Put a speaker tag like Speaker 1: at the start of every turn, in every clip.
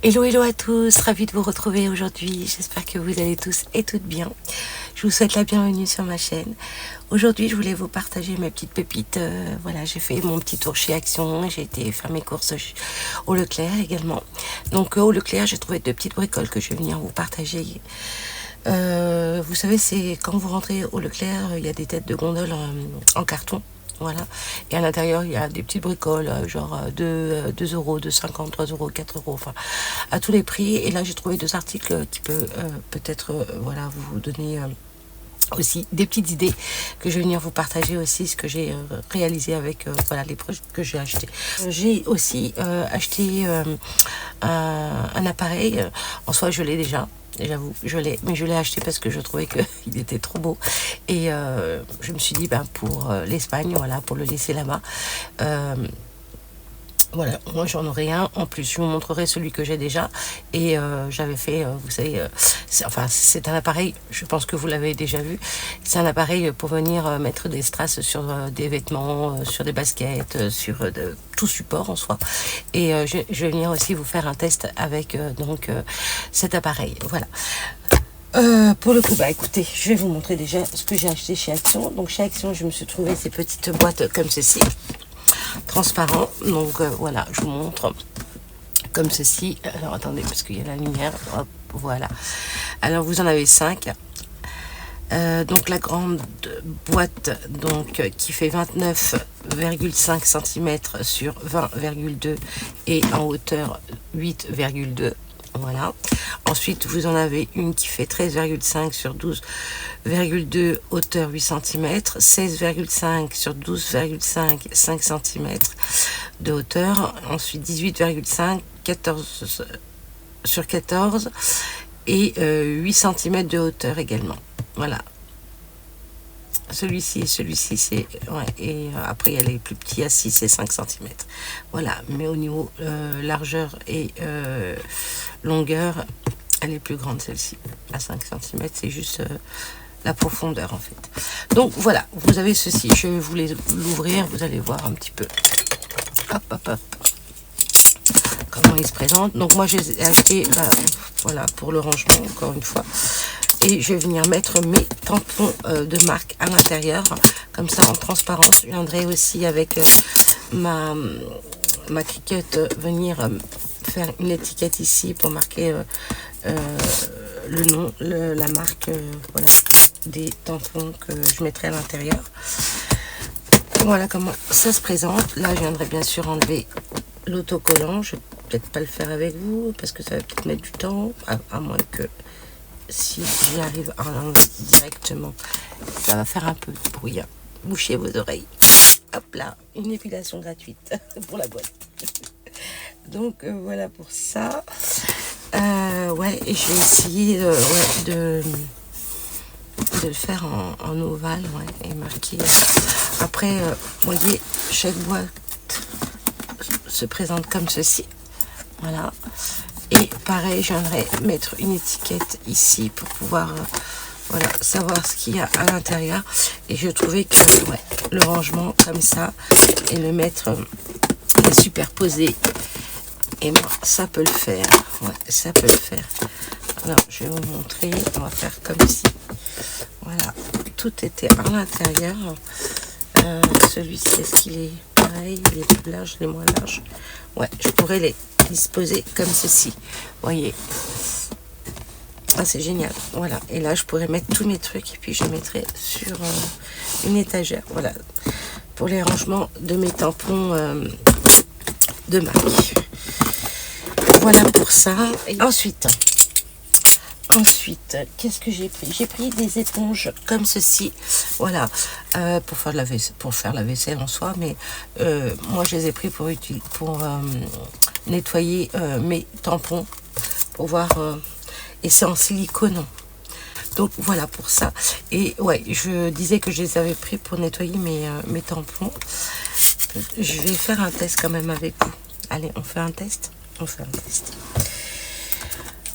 Speaker 1: Hello, hello à tous, ravie de vous retrouver aujourd'hui. J'espère que vous allez tous et toutes bien. Je vous souhaite la bienvenue sur ma chaîne. Aujourd'hui, je voulais vous partager mes petites pépites. Voilà, j'ai fait mon petit tour chez Action. J'ai été faire mes courses au Leclerc également. Donc, au Leclerc, j'ai trouvé deux petites bricoles que je vais venir vous partager. Vous savez, c'est quand vous rentrez au Leclerc, il y a des têtes de gondole en carton. Voilà. Et à l'intérieur, il y a des petites bricoles, genre 2 euros, 2,50, 3 euros, 4 euros, enfin, à tous les prix. Et là, j'ai trouvé deux articles qui peuvent peut-être voilà, vous donner aussi des petites idées que je vais venir vous partager aussi, ce que j'ai réalisé avec voilà, les projets que j'ai achetés. J'ai aussi acheté un appareil, en soi, je l'ai déjà. J'avoue, je l'ai, mais je l'ai acheté parce que je trouvais qu'il était trop beau. Et je me suis dit, ben, pour l'Espagne, voilà, pour le laisser là-bas. Voilà, moi j'en aurai un en plus. Je vous montrerai celui que j'ai déjà. Et j'avais fait, vous savez, c'est un appareil, je pense que vous l'avez déjà vu. C'est un appareil pour venir mettre des strass sur des vêtements, sur des baskets, sur tout support en soi. Et je vais venir aussi vous faire un test avec cet appareil. Voilà. Pour le coup, bah écoutez, je vais vous montrer déjà ce que j'ai acheté chez Action. Donc chez Action, je me suis trouvé ces petites boîtes comme ceci, transparent. Donc voilà, je vous montre comme ceci. Alors attendez, parce qu'il y a la lumière. Hop, voilà. Alors vous en avez 5. Donc la grande boîte donc qui fait 29,5 cm sur 20,2 et en hauteur 8,2. Voilà. Ensuite, vous en avez une qui fait 13,5 sur 12,2, hauteur 8 cm, 16,5 sur 12,5, 5 cm de hauteur. Ensuite, 18,5, 14 sur 14 et 8 cm de hauteur également. Voilà. Celui-ci, c'est... Ouais, et après, il y a les plus petits à 6 et 5 cm. Voilà, mais au niveau largeur et longueur, elle est plus grande celle-ci. À 5 cm, c'est juste la profondeur en fait. Donc voilà, vous avez ceci. Je vais vous l'ouvrir, vous allez voir un petit peu. Hop, hop, hop. Comment il se présente. Donc moi, j'ai acheté, voilà, pour le rangement, encore une fois. Et je vais venir mettre mes tampons de marque à l'intérieur, comme ça en transparence. Je viendrai aussi avec ma cricket venir faire une étiquette ici pour marquer le nom, la marque voilà, des tampons que je mettrai à l'intérieur. Voilà comment ça se présente. Là, je viendrai bien sûr enlever l'autocollant. Je vais peut-être pas le faire avec vous parce que ça va peut-être mettre du temps, à moins que si j'y arrive à l'enlever directement, ça va faire un peu de bruit. Bouchez vos oreilles. Hop là, une épilation gratuite pour la boîte. Donc voilà pour ça. Ouais, et je vais essayer de le faire en ovale, ouais, et marquer. Après, vous voyez, chaque boîte se présente comme ceci. Voilà. Et pareil, j'aimerais mettre une étiquette ici pour pouvoir voilà, savoir ce qu'il y a à l'intérieur. Et je trouvais que ouais, le rangement comme ça et le mettre superposé, et moi ça peut le faire. Ouais, ça peut le faire. Alors je vais vous montrer. On va faire comme si. Voilà, tout était à l'intérieur. Celui-ci, est-ce qu'il est pareil? Il est plus large, il est moins large. Ouais, je pourrais les disposer comme ceci. Voyez. Ah, c'est génial. Voilà. Et là, je pourrais mettre tous mes trucs et puis je mettrai sur une étagère. Voilà. Pour les rangements de mes tampons de marque. Voilà pour ça. Et ensuite, qu'est-ce que j'ai pris? J'ai pris des éponges comme ceci, voilà, pour faire la vaisselle en soi, mais moi je les ai pris pour nettoyer mes tampons, pour voir, et c'est en silicone. Donc voilà pour ça. Et ouais, je disais que je les avais pris pour nettoyer mes tampons. Je vais faire un test quand même avec vous. Allez, on fait un test.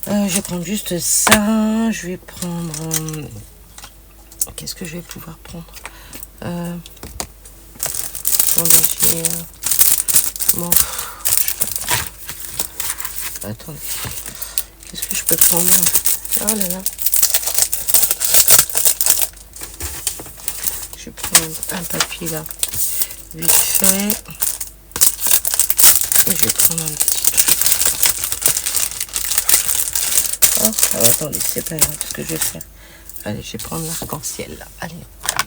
Speaker 1: Je vais prendre juste ça. Je vais prendre... qu'est-ce que je vais pouvoir prendre attendez, j'ai... bon, Attendez. Qu'est-ce que je peux prendre? Oh là là. Je vais prendre un papier là, vite fait. Et je vais prendre un petit. Oh, attendez, c'est pas grave ce que je vais faire. Allez, je vais prendre l'arc-en-ciel là. Allez,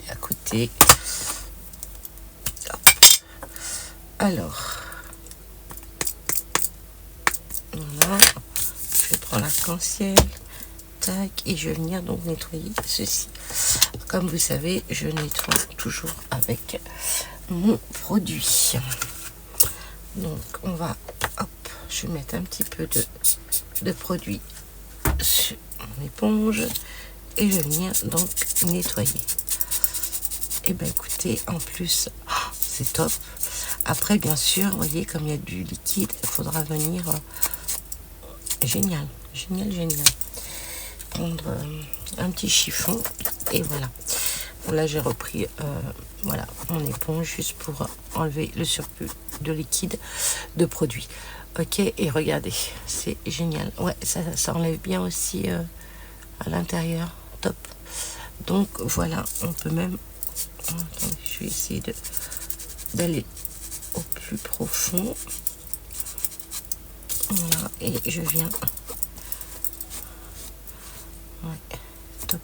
Speaker 1: à côté. Hop. Alors. Voilà. Je vais prendre l'arc-en-ciel. Tac. Et je vais venir donc nettoyer ceci. Comme vous savez, je nettoie toujours avec mon produit. Donc, on va, hop, je vais mettre un petit peu de produit sur mon éponge et je vais venir donc nettoyer. Et bien, écoutez, en plus, c'est top. Après, bien sûr, vous voyez, comme il y a du liquide, il faudra venir, génial, génial, génial. Prendre un petit chiffon et voilà. Là j'ai repris voilà mon éponge juste pour enlever le surplus de liquide de produit. Ok, et regardez, c'est génial. Ouais, ça enlève bien aussi à l'intérieur. Top. Donc voilà, on peut même, attendez, je vais essayer d'aller au plus profond. Voilà, et je viens. Ouais, top.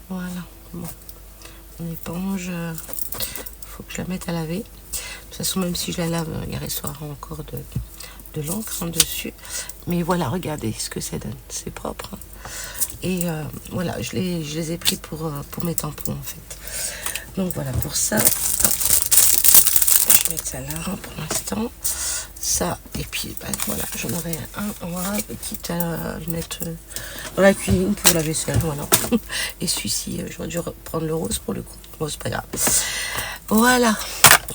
Speaker 1: Voilà, bon, mon éponge, faut que je la mette à laver. De toute façon, même si je la lave, il restera encore de l'encre en dessus. Mais voilà, regardez ce que ça donne, c'est propre. Hein. Et voilà, je les ai pris pour mes tampons en fait. Donc voilà, pour ça, hop, je vais mettre ça là hein, pour l'instant. Ça, et puis ben, voilà, j'en aurai un, voilà, quitte à le mettre dans la cuisine pour la vaisselle, voilà. Et celui-ci, j'aurais dû prendre le rose pour le coup. Bon, c'est pas grave. Voilà.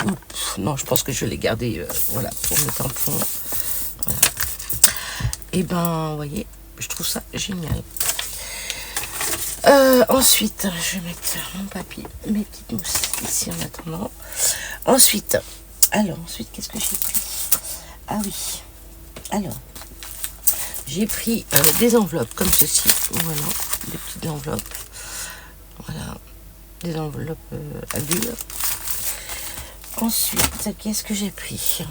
Speaker 1: Oups, non, je pense que je vais les garder, voilà, pour mes tampons. Voilà. Et ben, vous voyez, je trouve ça génial. Ensuite, je vais mettre mon papier, mes petites mousses ici en attendant. Ensuite, qu'est-ce que j'ai pris? Ah oui, alors, j'ai pris des enveloppes comme ceci, voilà, des petites enveloppes, voilà, des enveloppes à bulles. Ensuite, qu'est-ce que j'ai pris?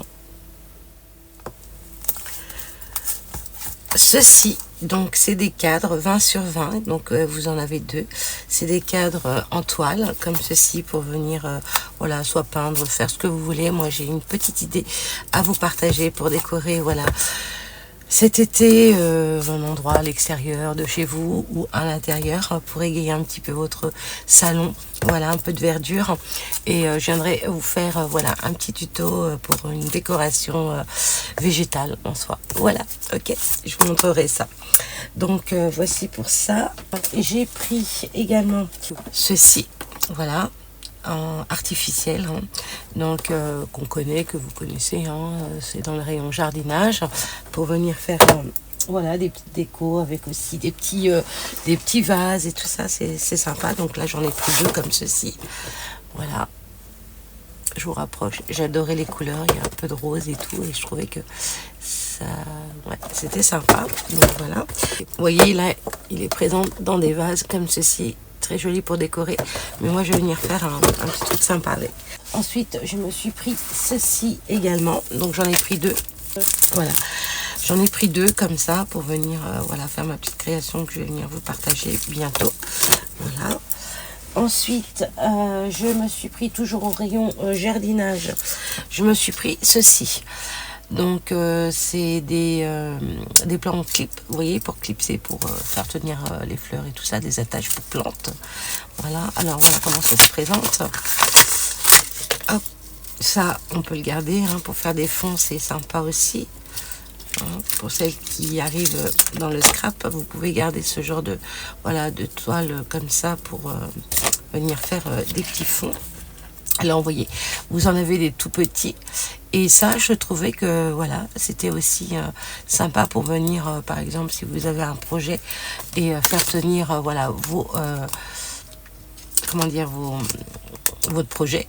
Speaker 1: Ceci, donc c'est des cadres 20 sur 20, donc vous en avez deux. C'est des cadres en toile, comme ceci, pour venir, voilà, soit peindre, faire ce que vous voulez. Moi, j'ai une petite idée à vous partager pour décorer, voilà, cet été, un endroit à l'extérieur de chez vous ou à l'intérieur pour égayer un petit peu votre salon. Voilà, un peu de verdure. Et je viendrai vous faire voilà, un petit tuto pour une décoration végétale en soi. Voilà, ok, je vous montrerai ça. Donc voici pour ça. J'ai pris également ceci, voilà, en artificiel, hein. Donc qu'on connaît, que vous connaissez, hein. C'est dans le rayon jardinage pour venir faire voilà, des petites décos avec aussi des petits vases et tout ça, c'est sympa. Donc là j'en ai pris deux comme ceci, voilà, je vous rapproche, j'adorais les couleurs, il y a un peu de rose et tout et je trouvais que ça, ouais, c'était sympa. Donc voilà, vous voyez là il est présent dans des vases comme ceci, très joli pour décorer, mais moi je vais venir faire un petit truc sympa avec. Ensuite je me suis pris ceci également, donc j'en ai pris deux, voilà, j'en ai pris deux comme ça pour venir voilà, faire ma petite création que je vais venir vous partager bientôt. Voilà. Ensuite je me suis pris toujours au rayon jardinage, je me suis pris ceci. Donc c'est des plantes clip, vous voyez, pour clipser, pour faire tenir les fleurs et tout ça, des attaches pour plantes. Voilà, alors voilà comment ça se présente. Hop, ça on peut le garder hein, pour faire des fonds, c'est sympa aussi. Hein, pour celles qui arrivent dans le scrap, vous pouvez garder ce genre de, voilà, de toile comme ça pour venir faire des petits fonds. Alors vous voyez, vous en avez des tout petits et ça je trouvais que voilà, c'était aussi sympa pour venir par exemple si vous avez un projet et faire tenir voilà vos comment dire votre projet.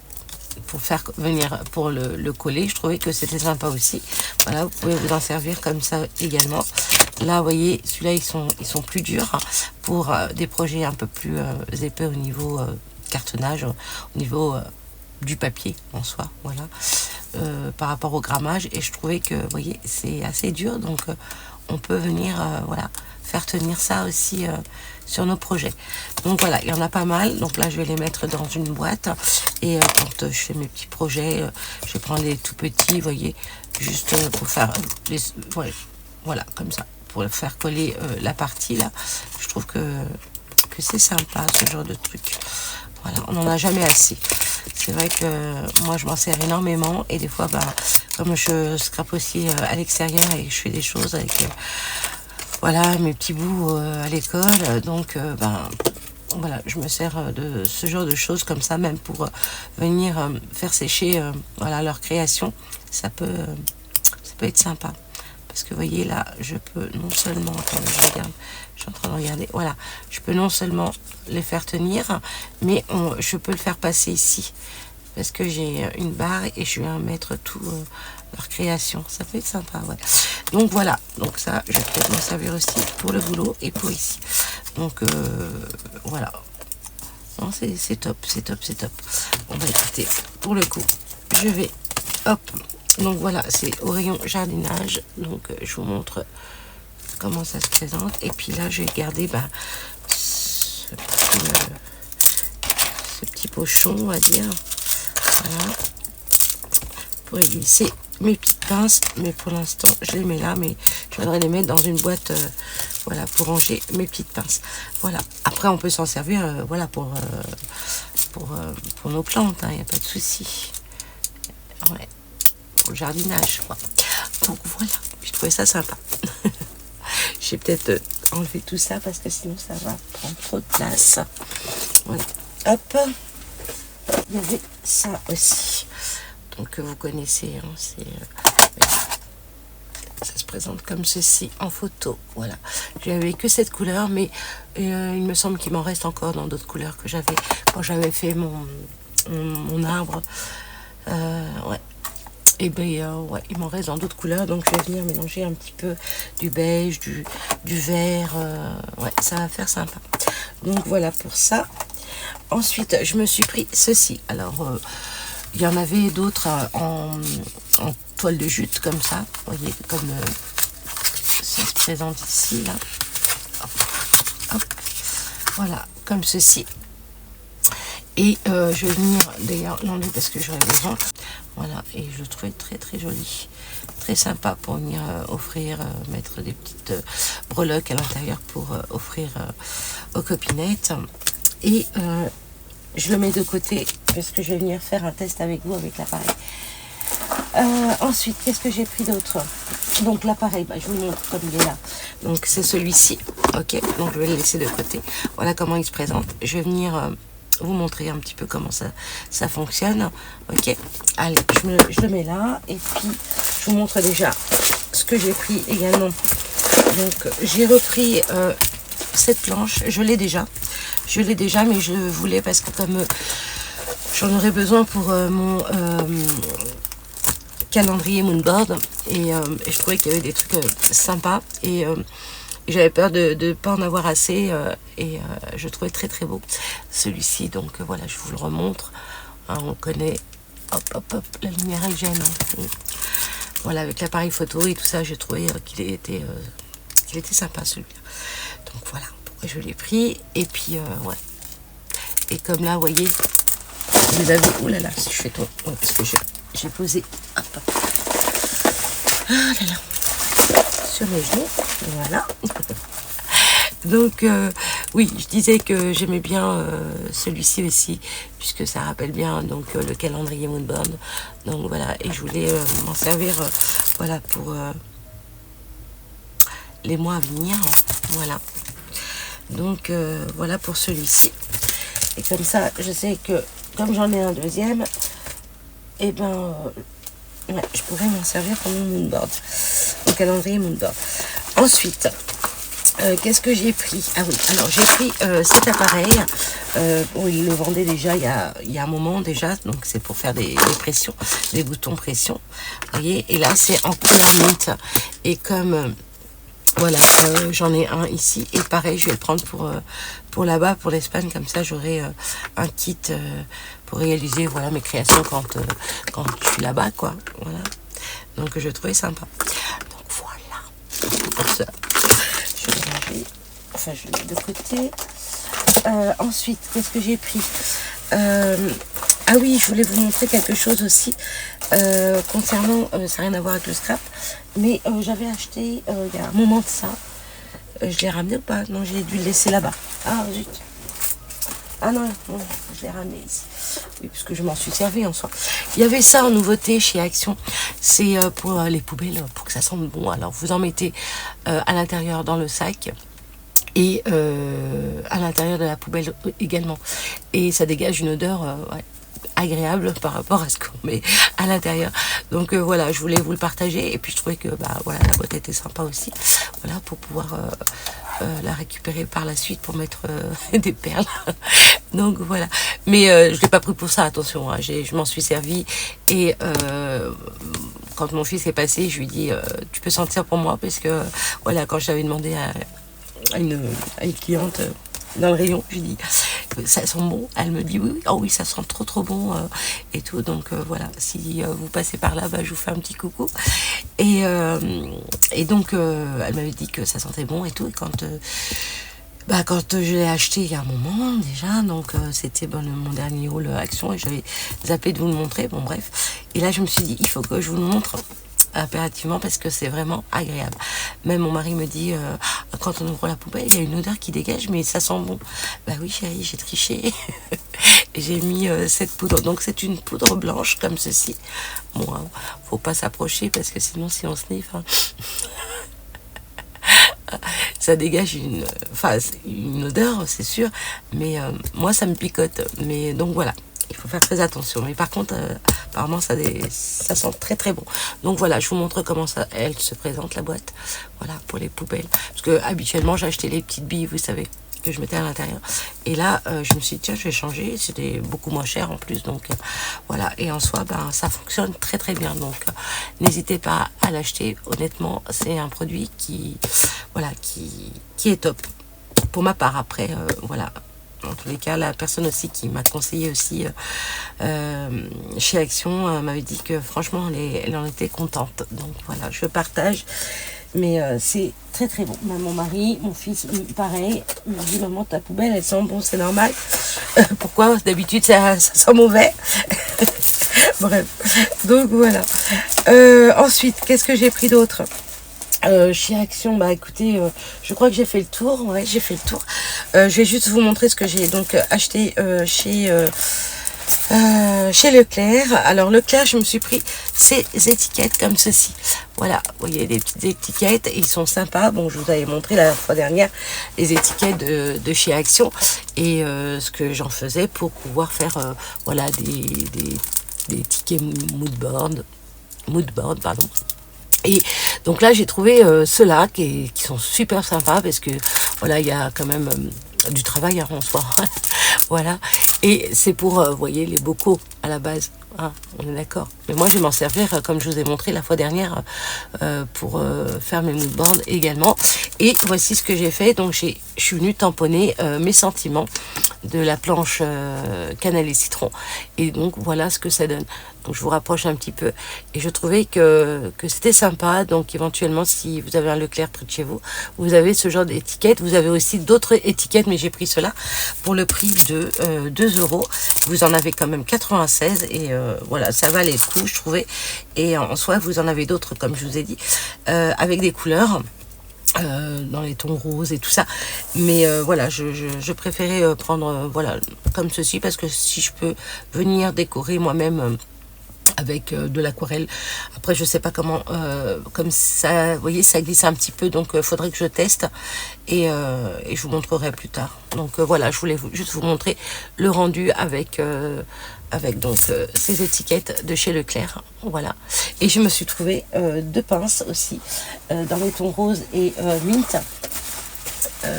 Speaker 1: pour faire venir, pour le coller, je trouvais que c'était sympa aussi. Voilà, vous pouvez vous en servir comme ça également. Là, vous voyez, celui-là, ils sont plus durs pour des projets un peu plus épais au niveau cartonnage, au niveau du papier en soi, voilà, par rapport au grammage. Et je trouvais que, vous voyez, c'est assez dur, donc on peut venir, voilà, faire tenir ça aussi sur nos projets. Donc voilà, il y en a pas mal. Donc là, je vais les mettre dans une boîte. Et quand je fais mes petits projets, je vais prendre les tout petits, vous voyez, juste pour faire les, ouais, voilà, comme ça, pour faire coller la partie là. Je trouve que c'est sympa ce genre de truc. Voilà, on n'en a jamais assez. C'est vrai que moi je m'en sers énormément et des fois, bah, comme je scrape aussi à l'extérieur et je fais des choses avec voilà, mes petits bouts à l'école, donc ben voilà, je me sers de ce genre de choses comme ça, même pour venir faire sécher voilà, leur création. Ça peut être sympa. Parce que vous voyez là, je peux non seulement, attendez, je regarde, je suis en train de regarder, voilà, je peux non seulement les faire tenir, mais je peux le faire passer ici. Parce que j'ai une barre et je vais mettre tout leur création. Ça peut être sympa, ouais. Donc voilà, donc ça, je vais peut-être m'en servir aussi pour le boulot et pour ici. Donc voilà. Non, c'est top, c'est top, c'est top. On va écouter, pour le coup, je vais, hop. Donc voilà, c'est au rayon jardinage. Donc je vous montre comment ça se présente. Et puis là, je vais garder bah, ce petit pochon, on va dire. Voilà. Pour y glisser mes petites pinces. Mais pour l'instant, je les mets là. Mais je voudrais les mettre dans une boîte voilà, pour ranger mes petites pinces. Voilà. Après, on peut s'en servir voilà, pour nos plantes. Il n'y a pas de souci. Ouais. Pour le jardinage, quoi. Donc voilà, je trouvais ça sympa. J'ai peut-être enlevé tout ça parce que sinon ça va prendre trop de place. Voilà. Hop. Il y avait ça aussi. Donc vous connaissez, hein, ça se présente comme ceci en photo. Voilà. J'avais que cette couleur, mais il me semble qu'il m'en reste encore dans d'autres couleurs que j'avais quand j'avais fait mon arbre. Ouais. Et bien ouais, il m'en reste dans d'autres couleurs, donc je vais venir mélanger un petit peu du beige, du vert, ouais, ça va faire sympa. Donc voilà pour ça. Ensuite, je me suis pris ceci. Alors, il y en avait d'autres en toile de jute comme ça, vous voyez, comme ça se présente ici, là. Hop, hop. Voilà, comme ceci. Et je vais venir d'ailleurs l'enlever parce que j'aurais besoin. Voilà, et je le trouvais très très joli. Très sympa pour venir offrir, mettre des petites breloques à l'intérieur pour offrir aux copinettes. Et je le mets de côté parce que je vais venir faire un test avec vous avec l'appareil. Ensuite, qu'est-ce que j'ai pris d'autre? Donc l'appareil, bah, je vous le montre comme il est là. Donc c'est celui-ci, ok. Donc je vais le laisser de côté. Voilà comment il se présente. Je vais venir vous montrer un petit peu comment ça fonctionne, ok. Allez, je le mets là et puis je vous montre déjà ce que j'ai pris également. Donc j'ai repris cette planche, je l'ai déjà, mais je voulais parce que comme j'en aurais besoin pour mon calendrier Moonboard et je trouvais qu'il y avait des trucs sympas et j'avais peur de ne pas en avoir assez et je trouvais très très beau celui-ci, donc voilà, je vous le remontre, hein, on connaît, hop hop hop, la lumière elle gêne, hein. Voilà, avec l'appareil photo et tout ça, j'ai trouvé qu'il était sympa celui-là, donc voilà pourquoi je l'ai pris. Et puis ouais, et comme là vous voyez, vous avez, oh là là, si je fais trop, ouais, parce que j'ai posé, hop, hop. Ah là là, sur mes genoux, voilà. Donc oui, je disais que j'aimais bien celui-ci aussi, puisque ça rappelle bien donc le calendrier Moonboard. Donc voilà, et je voulais m'en servir voilà pour les mois à venir, voilà. Donc voilà pour celui-ci. Et comme ça, je sais que comme j'en ai un deuxième, et ben ouais, je pourrais m'en servir pour mon Moonboard, mon calendrier Moonboard. Ensuite, Qu'est-ce que j'ai pris? Ah oui, alors j'ai pris cet appareil. Bon, il le vendait déjà il y a un moment déjà, donc c'est pour faire des pressions, des boutons pression. Vous voyez, et là c'est en couleur mint. Et comme voilà, j'en ai un ici, et pareil, je vais le prendre pour là-bas, pour l'Espagne, comme ça j'aurai un kit pour réaliser voilà mes créations quand je suis là-bas, quoi. Voilà. Donc je trouvais sympa. Donc voilà. Pour ça. Je vais ranger, enfin je le mets de côté. Ensuite, qu'est-ce que j'ai pris? Ah oui, je voulais vous montrer quelque chose aussi concernant, ça n'a rien à voir avec le scrap, mais j'avais acheté il y a un moment de ça. Je l'ai ramené ou pas? Non, j'ai dû le laisser là-bas. Ah zut. Ah non, non, je l'ai ramené ici. Oui, parce que je m'en suis servi en soi. Il y avait ça en nouveauté chez Action. C'est pour les poubelles, pour que ça sente bon. Alors, vous en mettez à l'intérieur dans le sac. Et à l'intérieur de la poubelle également. Et ça dégage une odeur ouais, agréable par rapport à ce qu'on met à l'intérieur. Donc voilà, je voulais vous le partager. Et puis je trouvais que bah, voilà, la boîte était sympa aussi. Voilà, pour pouvoir la récupérer par la suite pour mettre des perles. Donc voilà. Mais je ne l'ai pas pris pour ça, attention. Hein, je m'en suis servi. Et quand mon fils est passé, je lui ai dit tu peux sentir pour moi, parce que voilà, quand j'avais demandé à une cliente dans le rayon, je lui dis ça sent bon, elle me dit oui, oh oui, ça sent trop bon et tout. Donc voilà, si vous passez par là, bah, je vous fais un petit coucou. Et donc elle m'avait dit que ça sentait bon et tout. Et quand je l'ai acheté il y a un moment déjà, donc c'était mon dernier haul Action, et j'avais zappé de vous le montrer, bon bref. Et là je me suis dit, il faut que je vous le montre impérativement, parce que c'est vraiment agréable. Même mon mari me dit, quand on ouvre la poubelle, il y a une odeur qui dégage, mais ça sent bon. Bah oui chérie, j'ai triché. J'ai mis cette poudre, donc c'est une poudre blanche comme ceci. Bon, hein, faut pas s'approcher, parce que sinon si on sniffe, hein, ça dégage une odeur, c'est sûr, mais moi ça me picote. Mais donc voilà, il faut faire très attention. Mais par contre, apparemment ça sent très bon. Donc voilà, je vous montre comment elle se présente, la boîte. Voilà, pour les poubelles. Parce que habituellement j'achetais les petites billes, vous savez, que je mettais à l'intérieur. Et là, je me suis dit, tiens, je vais changer. C'était beaucoup moins cher en plus. Donc voilà. Et en soi, ben, ça fonctionne très bien. Donc n'hésitez pas à l'acheter. Honnêtement, c'est un produit qui est top. Pour ma part, après, voilà. En tous les cas, la personne aussi qui m'a conseillé aussi chez Action m'avait dit que franchement, elle en était contente. Donc voilà, je partage. Mais c'est très bon. Même mon mari, mon fils, pareil, il me dit, maman, ta poubelle, elle sent bon, c'est normal. Pourquoi d'habitude ça sent mauvais? Bref, donc voilà. Ensuite, qu'est-ce que j'ai pris d'autre? Chez Action, bah écoutez, je crois que j'ai fait le tour. Ouais, j'ai fait le tour. Je vais juste vous montrer ce que j'ai donc acheté chez Leclerc. Alors Leclerc, je me suis pris ces étiquettes comme ceci. Voilà, vous voyez, des petites étiquettes, ils sont sympas. Bon, je vous avais montré la fois dernière les étiquettes de chez Action, et ce que j'en faisais pour pouvoir faire voilà des tickets moodboard, pardon. Et donc là, j'ai trouvé ceux-là qui sont super sympas, parce que voilà, il y a quand même du travail en soi. Voilà. Et c'est pour, vous voyez, les bocaux à la base. Hein, on est d'accord. Mais moi, je vais m'en servir, comme je vous ai montré la fois dernière, pour faire mes moodboards également. Et voici ce que j'ai fait. Donc, je suis venue tamponner mes sentiments de la planche cannelle et citron. Et donc, voilà ce que ça donne. Donc, je vous rapproche un petit peu. Et je trouvais que c'était sympa. Donc, éventuellement, si vous avez un Leclerc près de chez vous, vous avez ce genre d'étiquette. Vous avez aussi d'autres étiquettes, mais j'ai pris cela pour le prix de 2 €. Vous en avez quand même 96, et voilà, ça valait le coup, je trouvais. Et en soi, vous en avez d'autres, comme je vous ai dit, avec des couleurs. Dans les tons roses et tout ça, mais voilà, je préférais prendre voilà, comme ceci, parce que si je peux venir décorer moi-même avec de l'aquarelle, après je sais pas comment, comme ça, vous voyez, ça glisse un petit peu, donc faudrait que je teste, et je vous montrerai plus tard. Donc voilà, je voulais juste vous montrer le rendu avec donc ces étiquettes de chez Leclerc. Voilà. Et je me suis trouvé 2 pinces aussi dans les tons roses et mint. pinces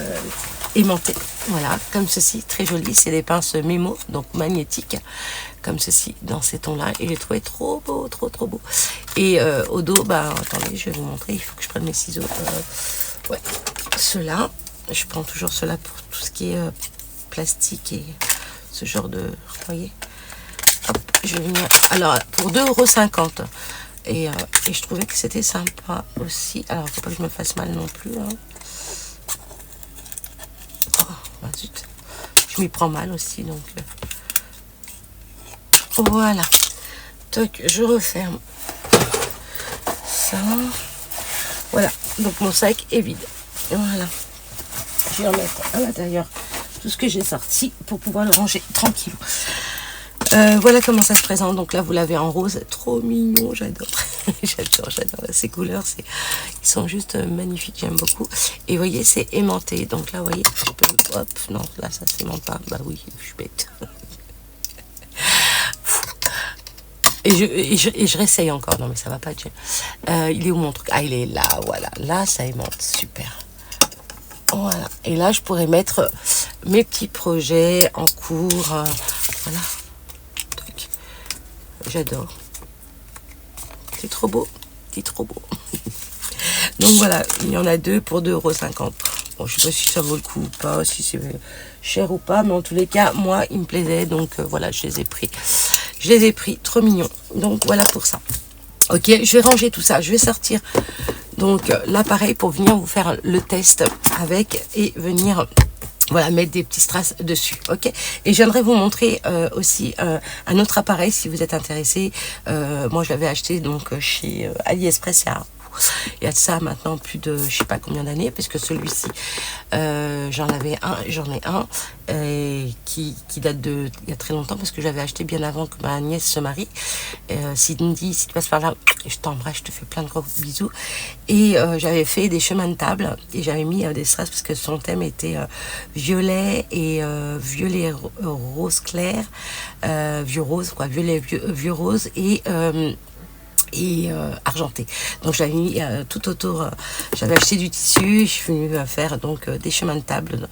Speaker 1: aimantées, voilà, comme ceci, très joli. C'est des pinces Memo, donc magnétiques, comme ceci, dans ces tons-là. Et j'ai trouvé trop beau, trop beau. Et au dos, bah, attendez, je vais vous montrer. Il faut que je prenne mes ciseaux. Ouais, ceux-là, je prends toujours ceux-là pour tout ce qui est plastique et ce genre de, vous voyez. Hop, je vais venir. Alors, pour 2,50 €. Et je trouvais que c'était sympa aussi. Alors, faut pas que je me fasse mal non plus. Hein. Oh, bah zut. Je m'y prends mal aussi, donc. Voilà. Toc, je referme ça. Voilà. Donc, mon sac est vide. Voilà. Je vais remettre à l'intérieur tout ce que j'ai sorti pour pouvoir le ranger tranquille. Voilà comment ça se présente. Donc là, vous l'avez en rose. Trop mignon, j'adore. j'adore ces couleurs. Ils sont juste magnifiques, j'aime beaucoup. Et vous voyez, c'est aimanté. Donc là, vous voyez, je peux... Hop, non, là, ça s'aimante pas. Bah oui, je suis bête. Et je réessaye encore. Non, mais ça va pas, Jen. Il est où mon truc? Ah, il est là, voilà. Là, ça aimante. Super. Voilà. Et là, je pourrais mettre mes petits projets en cours. Voilà. J'adore. C'est trop beau. C'est trop beau. Donc voilà, il y en a deux pour 2,50 €. Bon, je sais pas si ça vaut le coup ou pas, si c'est cher ou pas, mais en tous les cas, moi, il me plaisait. Donc voilà, je les ai pris. Je les ai pris. Trop mignons. Donc voilà pour ça. Ok, je vais ranger tout ça. Je vais sortir donc l'appareil pour venir vous faire le test avec et venir... Voilà, mettre des petits strass dessus, ok. Et j'aimerais vous montrer aussi un autre appareil si vous êtes intéressé. Moi, je l'avais acheté donc chez AliExpress il y a de ça maintenant plus de je sais pas combien d'années, parce que celui-ci j'en ai un qui date de il y a très longtemps, parce que j'avais acheté bien avant que ma nièce se marie. Cindy, si tu passes par là, je t'embrasse, je te fais plein de gros bisous. Et j'avais fait des chemins de table et j'avais mis des strass parce que son thème était violet et violet rose clair, vieux rose quoi, violet vieux rose et argenté. Donc j'avais mis tout autour, j'avais acheté du tissu, je suis venue faire donc des chemins de table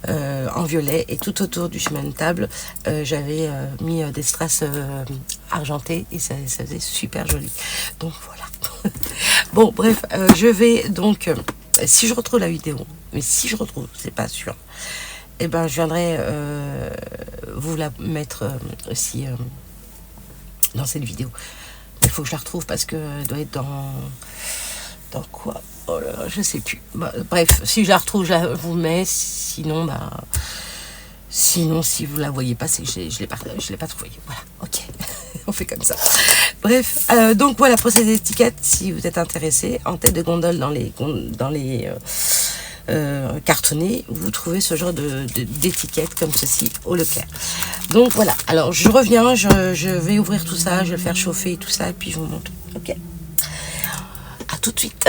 Speaker 1: en violet, et tout autour du chemin de table j'avais mis des strass argentés, et ça faisait super joli. Donc voilà. Bon bref, je vais donc si je retrouve la vidéo, mais si je retrouve, c'est pas sûr, et ben je viendrai vous la mettre aussi dans cette vidéo. Il faut que je la retrouve parce que elle doit être dans quoi? Oh là là, je sais plus. Bah, bref, si je la retrouve, je la vous mets. Sinon, bah, sinon, si vous la voyez pas, c'est que je l'ai pas trouvée. Voilà, ok, on fait comme ça. Bref, donc voilà pour ces étiquettes. Si vous êtes intéressé, en tête de gondole dans les cartonné, vous trouvez ce genre d'étiquette comme ceci au Leclerc. Donc voilà, alors je reviens, je vais ouvrir tout ça, je vais faire chauffer tout ça et puis je vous montre. Ok, à tout de suite.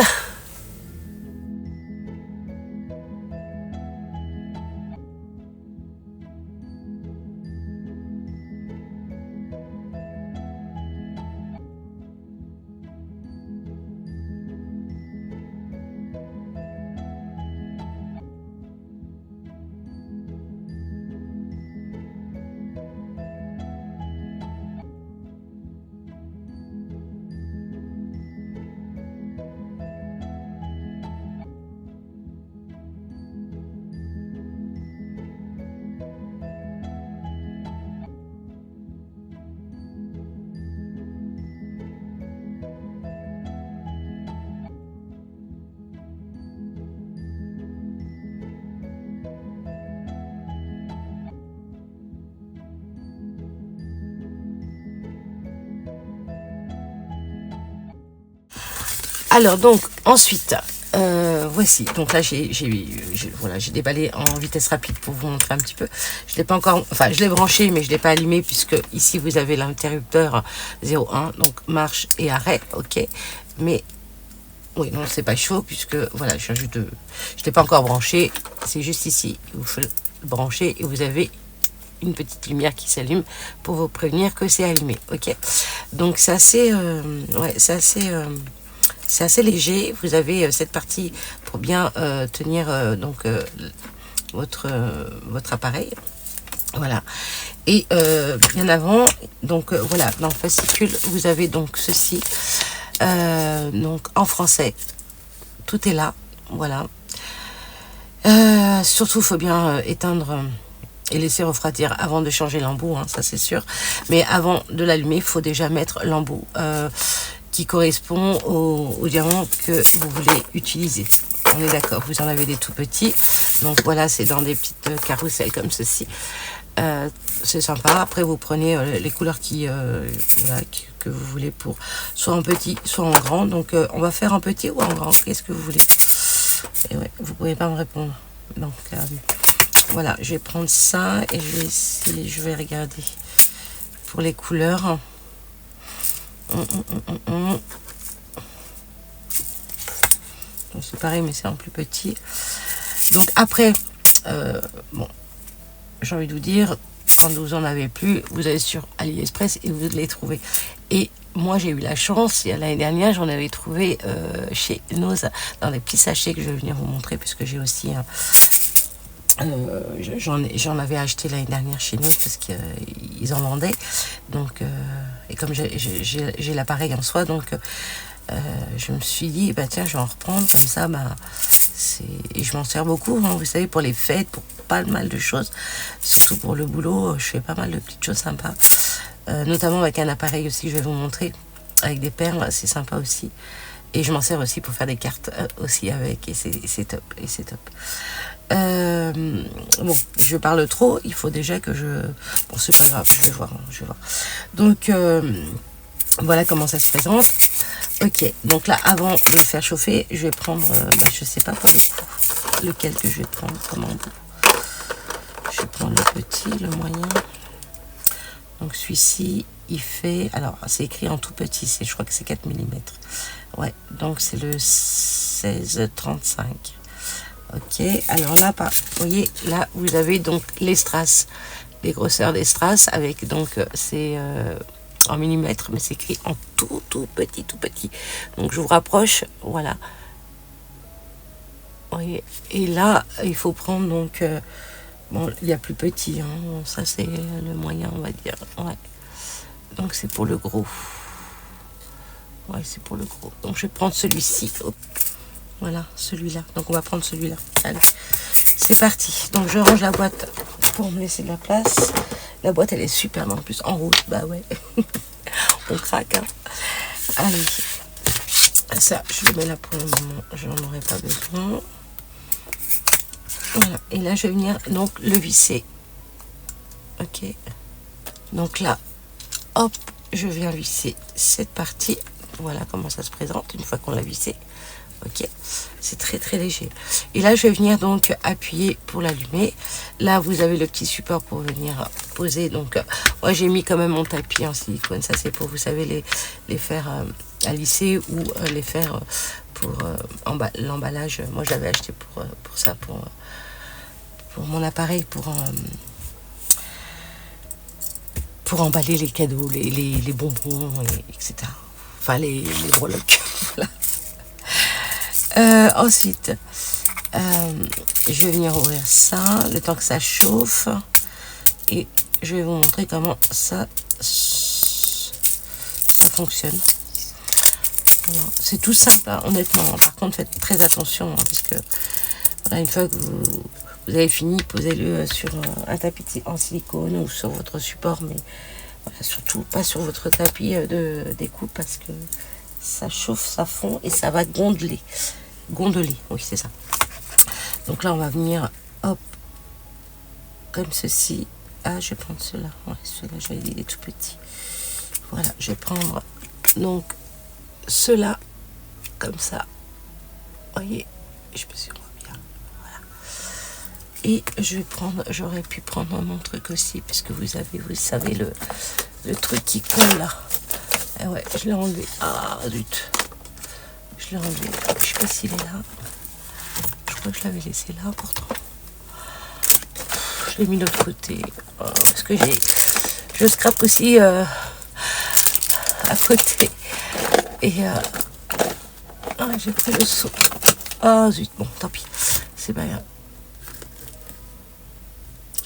Speaker 1: Alors donc ensuite voici, donc là j'ai déballé en vitesse rapide pour vous montrer un petit peu. Je l'ai pas encore, enfin je l'ai branché mais je l'ai pas allumé, puisque ici vous avez l'interrupteur 01, donc marche et arrêt, ok. Mais oui, non, c'est pas chaud, puisque voilà, je l'ai pas encore branché, c'est juste ici, il vous faut le brancher et vous avez une petite lumière qui s'allume pour vous prévenir que c'est allumé, ok. Donc c'est assez c'est assez léger. Vous avez cette partie pour bien tenir votre appareil. Voilà. Et bien avant, donc voilà, dans le fascicule, vous avez donc ceci. Donc en français, tout est là. Voilà. Surtout, il faut bien éteindre et laisser refroidir avant de changer l'embout, hein, ça c'est sûr. Mais avant de l'allumer, il faut déjà mettre l'embout qui correspond au diamant que vous voulez utiliser. On est d'accord, vous en avez des tout petits. Donc voilà, c'est dans des petites carousels comme ceci. C'est sympa. Après, vous prenez les couleurs que vous voulez pour soit en petit, soit en grand. Donc on va faire en petit ou en grand. Qu'est-ce que vous voulez? Et ouais, vous pouvez pas me répondre. Donc voilà, je vais prendre ça et je vais essayer, je vais regarder pour les couleurs. Donc c'est pareil, mais c'est en plus petit. Donc après, bon, j'ai envie de vous dire, quand vous en avez plus, vous allez sur AliExpress et vous les trouvez. Et moi, j'ai eu la chance, l'année dernière, j'en avais trouvé chez Noz, dans des petits sachets que je vais venir vous montrer, puisque j'ai aussi j'en avais acheté l'année dernière chez Noz parce qu'ils en vendaient. Donc, et comme j'ai l'appareil en soi, donc je me suis dit, bah tiens, je vais en reprendre comme ça, bah, et je m'en sers beaucoup, hein, vous savez, pour les fêtes, pour pas mal de choses, surtout pour le boulot, je fais pas mal de petites choses sympas, notamment avec un appareil aussi, je vais vous montrer, avec des perles, c'est sympa aussi. Et je m'en sers aussi pour faire des cartes aussi avec, et c'est top, et c'est top. Bon, je parle trop, il faut déjà que je... Bon, c'est pas grave, je vais voir, je vais voir. Donc, voilà comment ça se présente. Ok, donc là, avant de le faire chauffer, je vais prendre, je sais pas pour le coup, lequel que je vais prendre, comment je vais prendre le petit, le moyen. Donc celui-ci, il fait, alors c'est écrit en tout petit, je crois que c'est 4 mm. Ouais, donc c'est le 16-35. Ok, alors là, vous voyez, là, vous avez donc les strass, les grosseurs des strass, avec donc, c'est en millimètres, mais c'est écrit en tout petit, tout petit. Donc je vous rapproche, voilà. Vous voyez, et là, il faut prendre donc, bon, il y a plus petit, hein, ça c'est le moyen, on va dire, ouais. Donc c'est pour le gros. Ouais, c'est pour le gros. Donc je vais prendre celui-ci. Voilà, celui-là. Donc on va prendre celui-là. Allez, c'est parti. Donc je range la boîte pour me laisser de la place. La boîte, elle est superbe en plus. En rouge, bah ouais. On craque, hein. Allez. Ça, je le mets là pour le moment. Je n'en aurai pas besoin. Voilà. Et là, je vais venir donc le visser. Ok. Donc là, hop, je viens visser cette partie. Voilà comment ça se présente une fois qu'on l'a vissé. Ok, c'est très léger. Et là, je vais venir donc appuyer pour l'allumer. Là, vous avez le petit support pour venir poser. Donc, moi, j'ai mis quand même mon tapis en silicone. Ça, c'est pour, vous savez, les faire à lisser ou les faire pour l'emballage. Moi, je l'avais acheté pour ça, pour mon appareil, pour emballer les cadeaux, les bonbons, etc. Enfin, les breloques. Voilà. Ensuite, je vais venir ouvrir ça, le temps que ça chauffe. Et je vais vous montrer comment ça fonctionne. Voilà. C'est tout simple, hein, honnêtement. Par contre, faites très attention, hein, parce que voilà, une fois que vous avez fini, posez-le sur un tapis en silicone ou sur votre support. Mais voilà, surtout pas sur votre tapis de découpe, parce que ça chauffe, ça fond et ça va gondeler. Gondoler, oui, c'est ça. Donc là, on va venir, hop, comme ceci. Ah, je vais prendre cela. Ouais, cela, il est tout petit. Voilà, je vais prendre donc cela, comme ça. Vous voyez, je me suis bien. Voilà. Et je vais prendre, j'aurais pu prendre mon truc aussi, puisque vous savez, le truc qui colle là. Et ouais, je l'ai enlevé. Ah, zut. Je l'ai enlevé. Je sais pas s'il est là. Je crois que je l'avais laissé là pourtant. Je l'ai mis de l'autre côté. Parce que je scrape aussi à côté. Et Ah, j'ai pris le seau. Ah, zut. Bon, tant pis. C'est pas grave.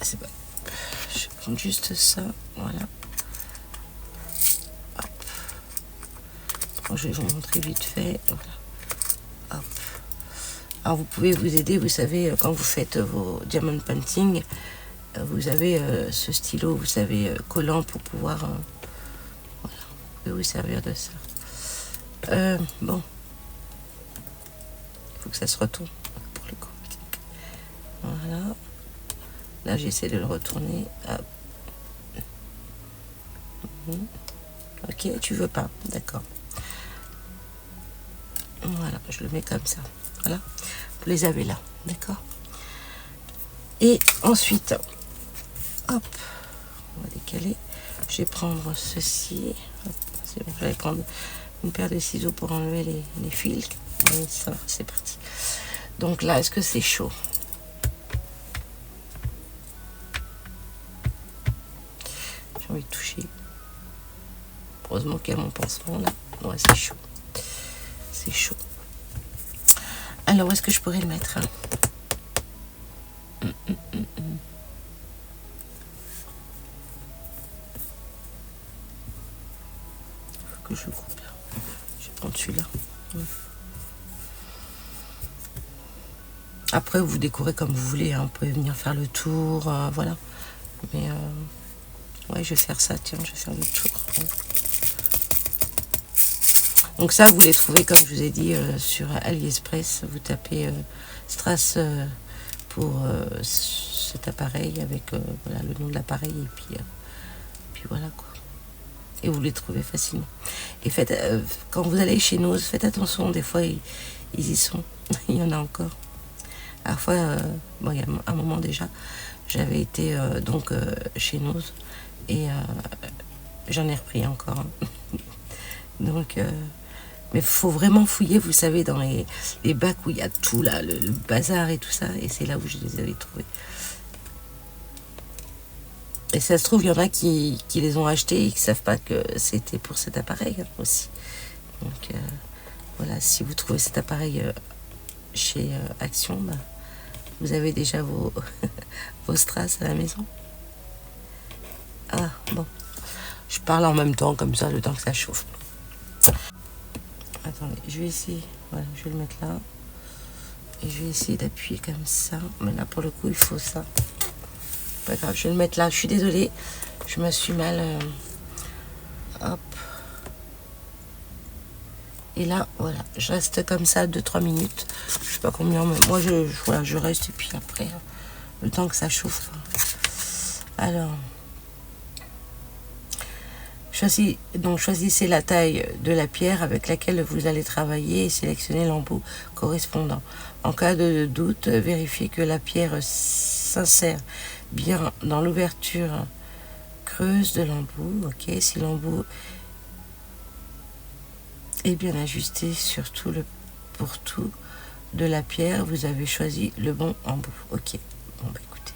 Speaker 1: C'est pas... Je vais prendre juste ça. Voilà. Hop. Bon, je vais vous montrer vite fait. Voilà. Hop. Alors, vous pouvez vous aider. Vous savez, quand vous faites vos diamond painting, vous avez ce stylo, vous savez, collant pour pouvoir... voilà. Vous pouvez vous servir de ça. Bon. Il faut que ça se retourne pour le coup. Voilà. Là, j'essaie de le retourner. Hop. Ok, tu veux pas. D'accord. Voilà, je le mets comme ça. Voilà. Vous les avez là. D'accord. Et ensuite, hop, on va décaler. Je vais prendre ceci. C'est bon, je vais prendre une paire de ciseaux pour enlever les fils. Et ça, c'est parti. Donc là, est-ce que c'est chaud? J'ai envie de toucher. Heureusement qu'il y a mon pansement là. Ouais, c'est chaud. C'est chaud. Alors, où est-ce que je pourrais le mettre? Faut que je le coupe là. Je vais prendre celui-là. Après, vous décorez comme vous voulez. Hein. Vous pouvez venir faire le tour. Voilà. Mais ouais, je vais faire ça. Tiens, je vais faire le tour. Donc ça, vous les trouvez, comme je vous ai dit, sur AliExpress. Vous tapez Strass pour cet appareil avec voilà, le nom de l'appareil. Et puis voilà quoi. Et vous les trouvez facilement. Et faites, quand vous allez chez Nose, faites attention. Des fois, ils y sont. Il y en a encore. À la fois, bon, il y a un moment déjà, j'avais été donc chez Nose et j'en ai repris encore. Hein. Donc, mais il faut vraiment fouiller, vous savez, dans les bacs où il y a tout là, le bazar et tout ça, et c'est là où je les avais trouvés. Et ça se trouve, il y en a qui les ont achetés et qui ne savent pas que c'était pour cet appareil hein, aussi. Donc voilà, si vous trouvez cet appareil chez Action, bah, vous avez déjà vos, vos strass à la maison. Ah, bon. Je parle en même temps, comme ça, le temps que ça chauffe. Attendez, je vais essayer. Voilà, je vais le mettre là. Et je vais essayer d'appuyer comme ça. Mais là, pour le coup, il faut ça. Pas grave, je vais le mettre là. Je suis désolée. Je me suis mal... hop. Et là, voilà. Je reste comme ça 2-3 minutes. Je sais pas combien. Mais moi, voilà, je reste. Et puis après, le temps que ça chauffe. Alors... choisissez la taille de la pierre avec laquelle vous allez travailler et sélectionnez l'embout correspondant. En cas de doute, vérifiez que la pierre s'insère bien dans l'ouverture creuse de l'embout. Ok, si l'embout est bien ajusté sur tout le pourtour de la pierre, vous avez choisi le bon embout. Ok, bon bah écoutez.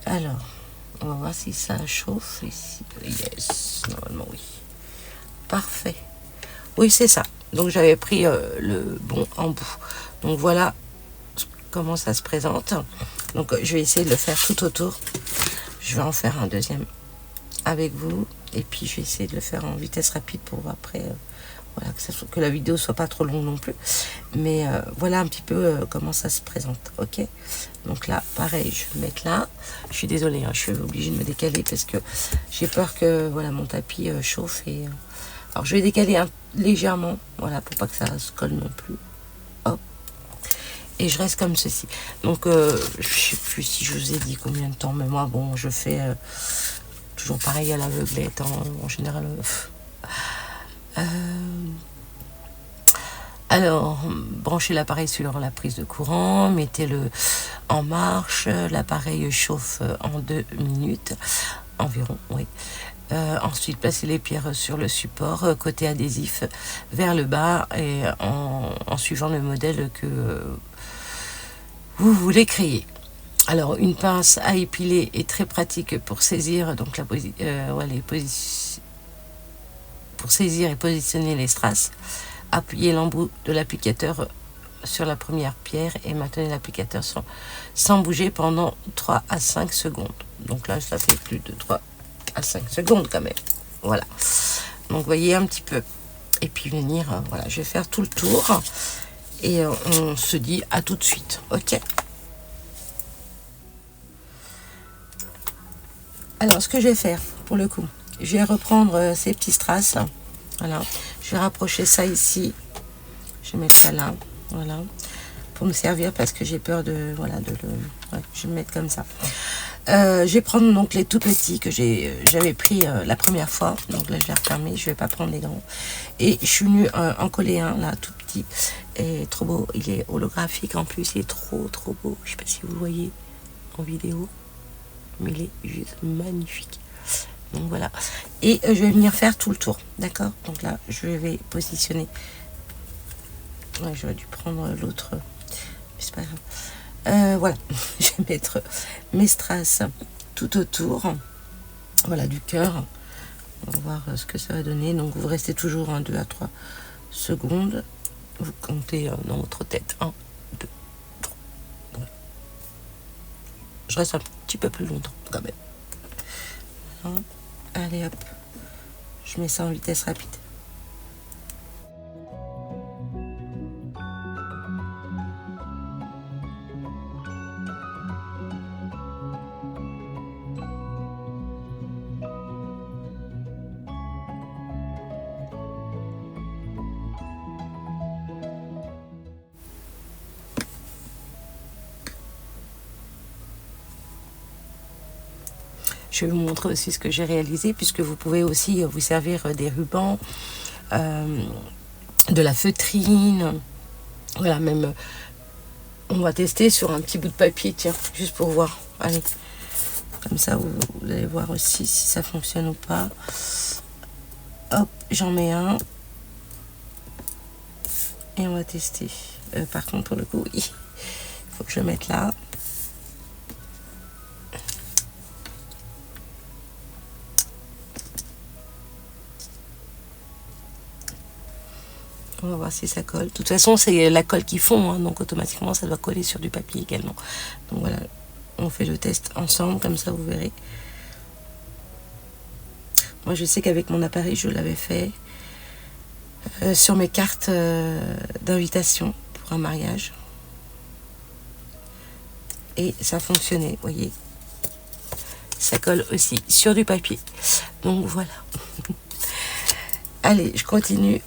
Speaker 1: Alors... on va voir si ça chauffe ici. Yes, normalement oui. Parfait. Oui, c'est ça. Donc j'avais pris le bon embout. Donc voilà comment ça se présente. Donc je vais essayer de le faire tout autour. Je vais en faire un deuxième avec vous. Et puis je vais essayer de le faire en vitesse rapide pour après... voilà, que la vidéo soit pas trop longue non plus. Mais voilà un petit peu comment ça se présente. Ok. Donc là, pareil, je vais me mettre là. Je suis désolée, hein, je suis obligée de me décaler parce que j'ai peur que voilà mon tapis chauffe. Et, alors je vais décaler légèrement, voilà, pour pas que ça se colle non plus. Hop. Et je reste comme ceci. Donc je sais plus si je vous ai dit combien de temps, mais moi bon, je fais toujours pareil à l'aveuglette en général. Alors, branchez l'appareil sur la prise de courant, mettez-le en marche, l'appareil chauffe en 2 minutes environ, oui. Ensuite, placez les pierres sur le support, côté adhésif, vers le bas et en suivant le modèle que vous voulez créer. Alors, une pince à épiler est très pratique pour saisir donc pour saisir et positionner les strass appuyez l'embout de l'applicateur sur la première pierre et maintenez l'applicateur sans bouger pendant 3 à 5 secondes. Donc là, ça fait plus de 3 à 5 secondes quand même. Voilà. Donc, vous voyez un petit peu. Et puis venir, voilà, je vais faire tout le tour. Et on se dit à tout de suite. Ok. Alors, ce que je vais faire, pour le coup, je vais reprendre ces petits strass. Voilà. Je vais rapprocher ça ici. Je vais mettre ça là. Voilà. Pour me servir parce que j'ai peur de... Voilà, ouais, je vais me mettre comme ça. Je vais prendre donc les tout petits que j'avais pris la première fois. Donc là, je vais refermer. Je vais pas prendre les grands. Et je suis venue en coller un, là, tout petit. Et trop beau. Il est holographique en plus. Il est trop beau. Je sais pas si vous voyez en vidéo. Mais il est juste magnifique. Donc voilà. Et je vais venir faire tout le tour. D'accord? Donc là, je vais positionner. Ouais, j'aurais dû prendre l'autre. Mais c'est pas grave. Voilà. Je vais mettre mes strass tout autour. Voilà, du cœur. On va voir ce que ça va donner. Donc vous restez toujours 1, 2 à 3 secondes. Vous comptez dans votre tête. 1, 2, 3. Voilà. Je reste un petit peu plus longtemps quand même. Voilà. Allez hop. Je mets ça en vitesse rapide. Je vais vous montrer aussi ce que j'ai réalisé, puisque vous pouvez aussi vous servir des rubans, de la feutrine. Voilà, même on va tester sur un petit bout de papier, tiens, juste pour voir. Allez, comme ça vous allez voir aussi si ça fonctionne ou pas. Hop, j'en mets un. Et on va tester. Par contre, pour le coup, oui, il faut que je le mette là. On va voir si ça colle. De toute façon, c'est la colle qui fond, hein, donc automatiquement, ça doit coller sur du papier également. Donc voilà, on fait le test ensemble, comme ça, vous verrez. Moi, je sais qu'avec mon appareil, je l'avais fait sur mes cartes d'invitation pour un mariage. Et ça fonctionnait, vous voyez. Ça colle aussi sur du papier. Donc voilà. Allez, je continue.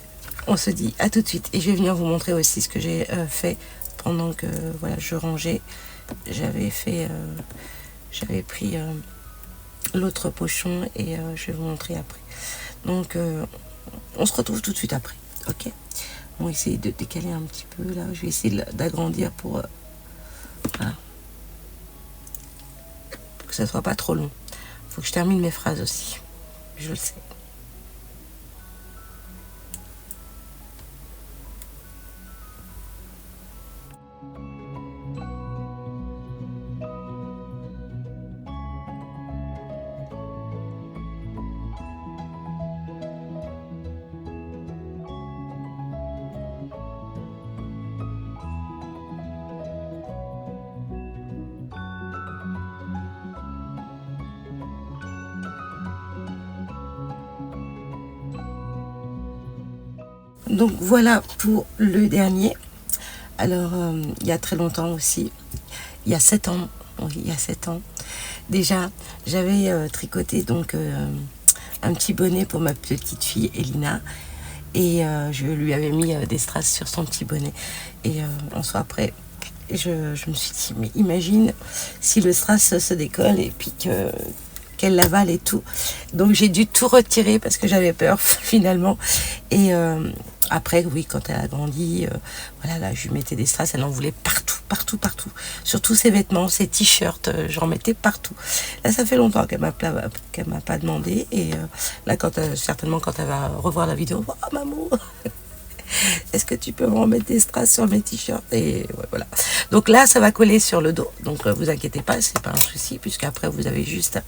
Speaker 1: On se dit à tout de suite. Et je vais venir vous montrer aussi ce que j'ai fait pendant que voilà, je rangeais. J'avais pris l'autre pochon et je vais vous montrer après. Donc on se retrouve tout de suite après. Ok. On va essayer de décaler un petit peu là. Je vais essayer d'agrandir pour voilà, que ça soit pas trop long. Faut que je termine mes phrases aussi. Je le sais. Donc voilà pour le dernier. Alors il y a très longtemps aussi, il y a 7 ans, oui, il y a 7 ans, déjà j'avais tricoté donc un petit bonnet pour ma petite fille Elina. Et je lui avais mis des strass sur son petit bonnet. Et en soit après, je me suis dit, mais imagine si le strass se décolle et puis qu'elle l'avale et tout. Donc j'ai dû tout retirer parce que j'avais peur finalement. Et après, oui, quand elle a grandi, voilà, là, je lui mettais des strass, elle en voulait partout. Surtout ses vêtements, ses t-shirts, j'en mettais partout. Là, ça fait longtemps qu'elle m'a pas demandé. Et là, certainement, quand elle va revoir la vidéo, oh, maman, est-ce que tu peux me remettre des strass sur mes t-shirts? Et ouais, voilà. Donc là, ça va coller sur le dos. Donc, vous inquiétez pas, c'est pas un souci, puisqu'après, vous avez juste,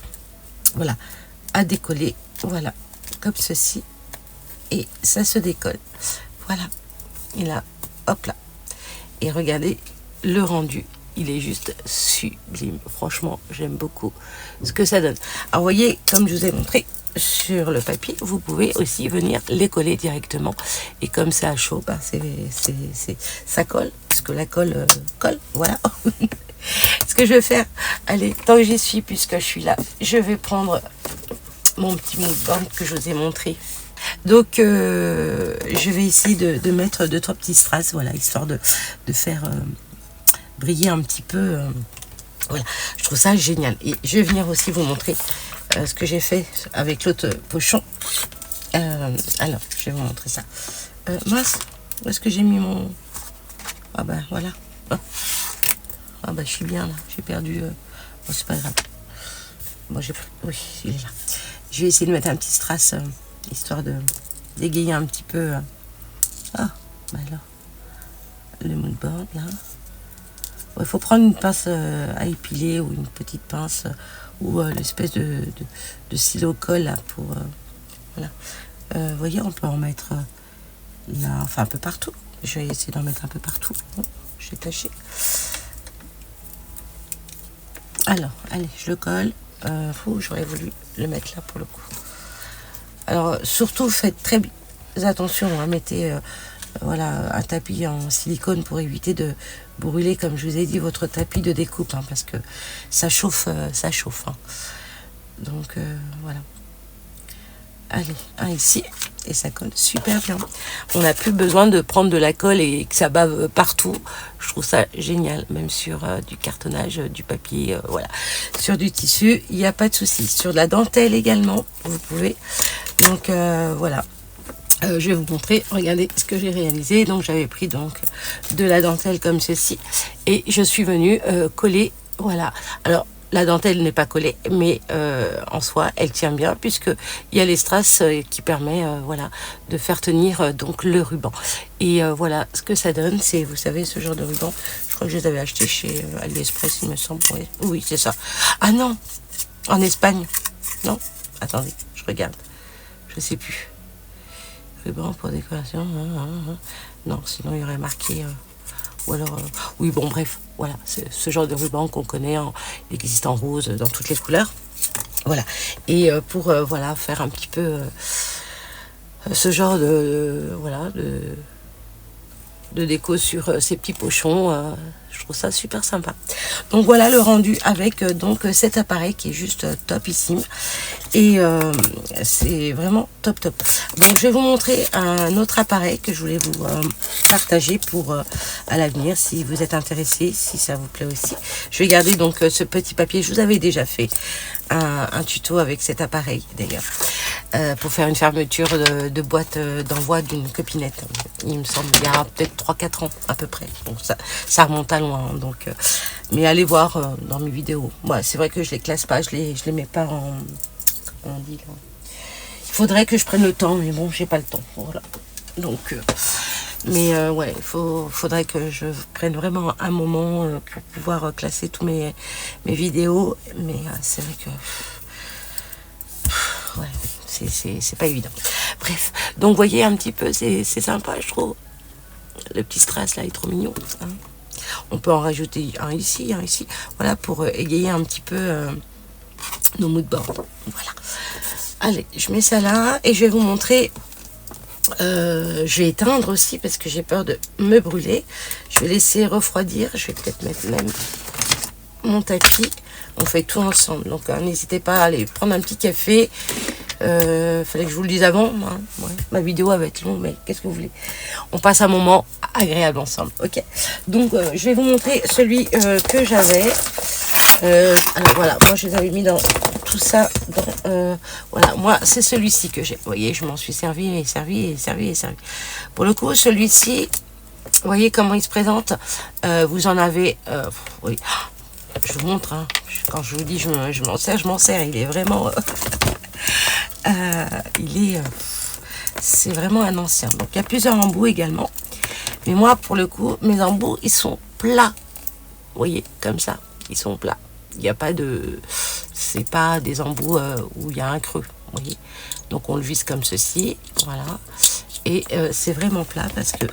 Speaker 1: voilà, à décoller. Voilà, comme ceci. Et ça se décolle. Voilà. Et là, hop là. Et regardez le rendu. Il est juste sublime. Franchement, j'aime beaucoup ce que ça donne. Alors, vous voyez, comme je vous ai montré sur le papier, vous pouvez aussi venir les coller directement. Et comme c'est à chaud, bah, ça colle. Parce que la colle colle. Voilà. Ce que je vais faire, allez, tant que j'y suis, puisque je suis là, je vais prendre mon petit mood board que je vous ai montré. Donc, je vais essayer de mettre 2-3 petits strass, voilà, histoire de faire briller un petit peu. Voilà, je trouve ça génial. Et je vais venir aussi vous montrer ce que j'ai fait avec l'autre pochon. Alors, je vais vous montrer ça. Mince, où est-ce que j'ai mis mon... Ah ben, voilà. Ah ben, je suis bien là, j'ai perdu... Bon, c'est pas grave. Bon, j'ai pris... Oui, il est là. Je vais essayer de mettre un petit strass, histoire de d'égayer un petit peu... Ah, ben là. Le moodboard, là. Il faut prendre une pince à épiler ou une petite pince ou l'espèce de stylo colle là, pour voilà. Vous voyez, on peut en mettre là, enfin un peu partout. Je vais essayer d'en mettre un peu partout. Bon, je vais tâcher. Alors, allez, je le colle. J'aurais voulu le mettre là pour le coup. Alors, surtout, faites très attention. Hein, mettez voilà, un tapis en silicone pour éviter de brûler, comme je vous ai dit, votre tapis de découpe, hein, parce que ça chauffe, hein. Donc voilà. Allez, un ici, et ça colle super bien. On n'a plus besoin de prendre de la colle et que ça bave partout. Je trouve ça génial, même sur du cartonnage, du papier, voilà. Sur du tissu, il n'y a pas de souci. Sur de la dentelle également, vous pouvez. Donc voilà. Je vais vous montrer, regardez ce que j'ai réalisé. Donc j'avais pris donc de la dentelle comme ceci et je suis venue coller, voilà. Alors la dentelle n'est pas collée, mais en soi elle tient bien puisque il y a les strass qui permet voilà, de faire tenir donc le ruban. Et voilà ce que ça donne, c'est, vous savez, ce genre de ruban. Je crois que je les avais achetés chez AliExpress, il me semble. Oui, c'est ça. Ah non, en Espagne. Non, attendez, je regarde. Je sais plus. Ruban pour décoration. Non, sinon il y aurait marqué. Ou alors, oui, bon, bref, voilà, c'est ce genre de ruban qu'on connaît. Il existe en rose, dans toutes les couleurs. Voilà. Et pour voilà, faire un petit peu ce genre voilà, de déco sur ces petits pochons. Je trouve ça super sympa. Donc voilà le rendu avec donc cet appareil qui est juste topissime. Et c'est vraiment top. Donc je vais vous montrer un autre appareil que je voulais vous partager pour à l'avenir, si vous êtes intéressé, si ça vous plaît aussi. Je vais garder donc ce petit papier. Je vous avais déjà fait un tuto avec cet appareil d'ailleurs, pour faire une fermeture de boîte d'envoi d'une copinette. Il me semble il y a peut-être 3-4 ans à peu près. Donc ça remonte à loin. Donc, mais allez voir dans mes vidéos. Moi, c'est vrai que je les classe pas, je les mets pas en... Comment on dit là. Il faudrait que je prenne le temps, mais bon, j'ai pas le temps. Voilà. Donc, mais ouais, faudrait que je prenne vraiment un moment pour pouvoir classer tous mes vidéos. Mais c'est vrai que ouais, c'est pas évident. Bref, donc voyez un petit peu, c'est sympa, je trouve. Le petit strass là est trop mignon. Hein. On peut en rajouter un ici, voilà, pour égayer un petit peu nos moodboards. Voilà. Allez, je mets ça là et je vais vous montrer. Je vais éteindre aussi parce que j'ai peur de me brûler. Je vais laisser refroidir. Je vais peut-être mettre même mon tapis. On fait tout ensemble. Donc n'hésitez pas à aller prendre un petit café. Fallait que je vous le dise avant. Hein. Ouais, ma vidéo va être longue, mais qu'est-ce que vous voulez? On passe un moment agréable ensemble. Ok. Donc je vais vous montrer celui que j'avais. Alors voilà, moi je les avais mis dans tout ça. Voilà, moi c'est celui-ci que j'ai. Vous voyez, je m'en suis servi. Pour le coup, celui-ci, vous voyez comment il se présente. Vous en avez. Oui. Je vous montre. Hein. Quand je vous dis je m'en sers. Il est vraiment. C'est vraiment un ancien. Donc il y a plusieurs embouts également. Mais moi, pour le coup, mes embouts, ils sont plats. Vous voyez, comme ça, ils sont plats. Il n'y a pas de... C'est pas des embouts où il y a un creux. Vous voyez. Donc on le visse comme ceci. Voilà. Et c'est vraiment plat parce que,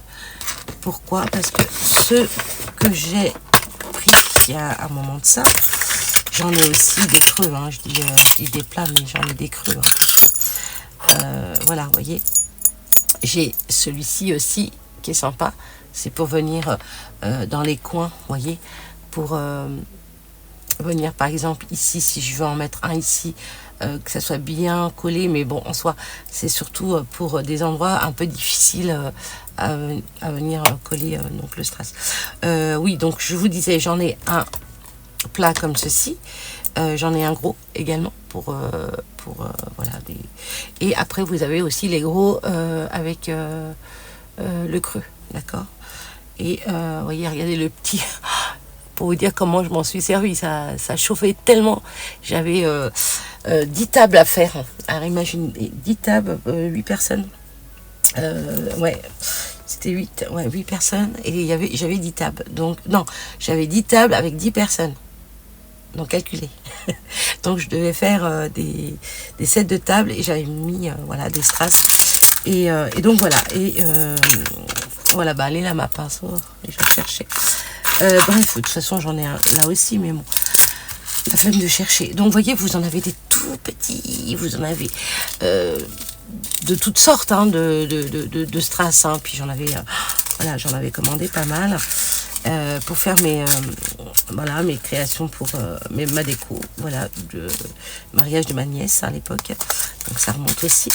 Speaker 1: pourquoi? Parce que ceux que j'ai pris il y a un moment de ça, j'en ai aussi des creux, hein. Je dis des plats, mais j'en ai des creux, hein. Voilà, vous voyez. J'ai celui-ci aussi qui est sympa. C'est pour venir dans les coins, vous voyez. Pour venir, par exemple, ici, si je veux en mettre un ici, que ça soit bien collé. Mais bon, en soi, c'est surtout pour des endroits un peu difficiles à venir coller donc le strass. Oui, donc je vous disais, j'en ai un plat comme ceci. J'en ai un gros également pour voilà des. Et après vous avez aussi les gros avec le creux, d'accord. Et voyez, regardez le petit pour vous dire comment je m'en suis servi. Ça chauffait tellement. J'avais 10 tables à faire. Alors imaginez 10 tables, 8 personnes. Ouais, c'était 8 personnes et j'avais 10 tables. Donc non, j'avais 10 tables avec 10 personnes. Donc calculé. Donc je devais faire des sets de table et j'avais mis voilà des strass et donc voilà et voilà, bah allez là ma pince, et je vais chercher. Bref, de toute façon j'en ai un là aussi, mais bon, la flemme de chercher. Donc vous voyez, vous en avez des tout petits, vous en avez de toutes sortes, hein, de strass, hein. Puis j'en avais voilà, j'en avais commandé pas mal. Pour faire voilà, mes créations pour ma déco, voilà, de mariage de ma nièce à l'époque, donc ça remonte aussi.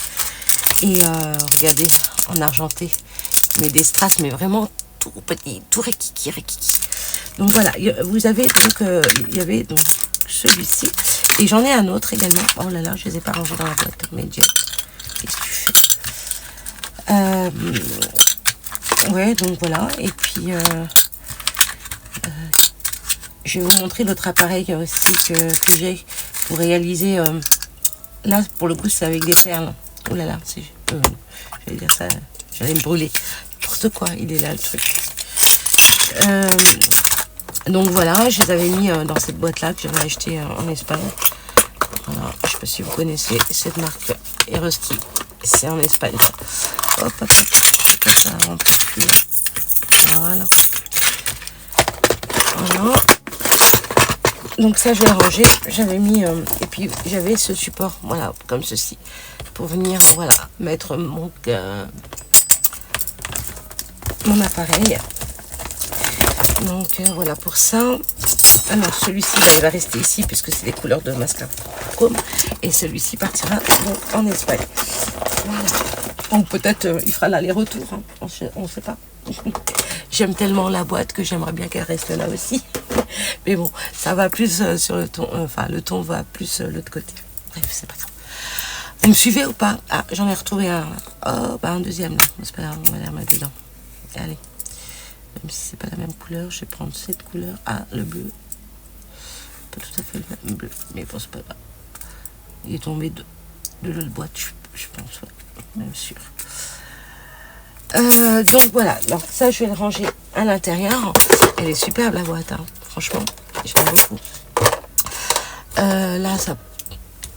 Speaker 1: Et regardez, en argenté, mais des strass, mais vraiment tout petit, tout rikiki. Donc voilà, vous avez donc, il y avait donc celui-ci, et j'en ai un autre également. Oh là là, je les ai pas rangés dans la boîte, mais Jay, qu'est-ce que tu fais? Ouais, donc voilà, et puis je vais vous montrer l'autre appareil aussi que j'ai pour réaliser. Là, pour le coup, c'est avec des perles. Oh là là, j'allais dire ça, j'allais me brûler. N'importe quoi, il est là le truc. Donc voilà, je les avais mis dans cette boîte-là que j'avais acheté en Espagne. Voilà, je ne sais pas si vous connaissez cette marque Eroski. C'est en Espagne. Hop, hop, hop. Je ça un peu plus. Voilà. Voilà. Donc ça je vais ranger, j'avais mis et puis j'avais ce support, voilà, comme ceci, pour venir, voilà, mettre mon appareil. Donc voilà pour ça. Alors celui-ci il va rester ici puisque c'est les couleurs de mascara chrome, et celui-ci partira donc en Espagne. Voilà. Ou peut-être il fera l'aller-retour, hein. On ne sait pas. J'aime tellement la boîte que j'aimerais bien qu'elle reste là aussi. Mais bon, ça va plus sur le ton, enfin le ton va plus l'autre côté. Bref, c'est pas grave. Vous me suivez ou pas? Ah, j'en ai retrouvé un. Oh, bah un deuxième là. C'est pas grave, on va les remettre dedans. Allez. Même si c'est pas la même couleur, je vais prendre cette couleur. Ah, le bleu. Pas tout à fait le même bleu, mais bon, c'est pas grave. Il est tombé de l'autre boîte, je pense, ouais, même sûr. Donc voilà, donc ça je vais le ranger à l'intérieur. Elle est superbe la boîte, hein. Franchement, j'aime beaucoup. Là, ça,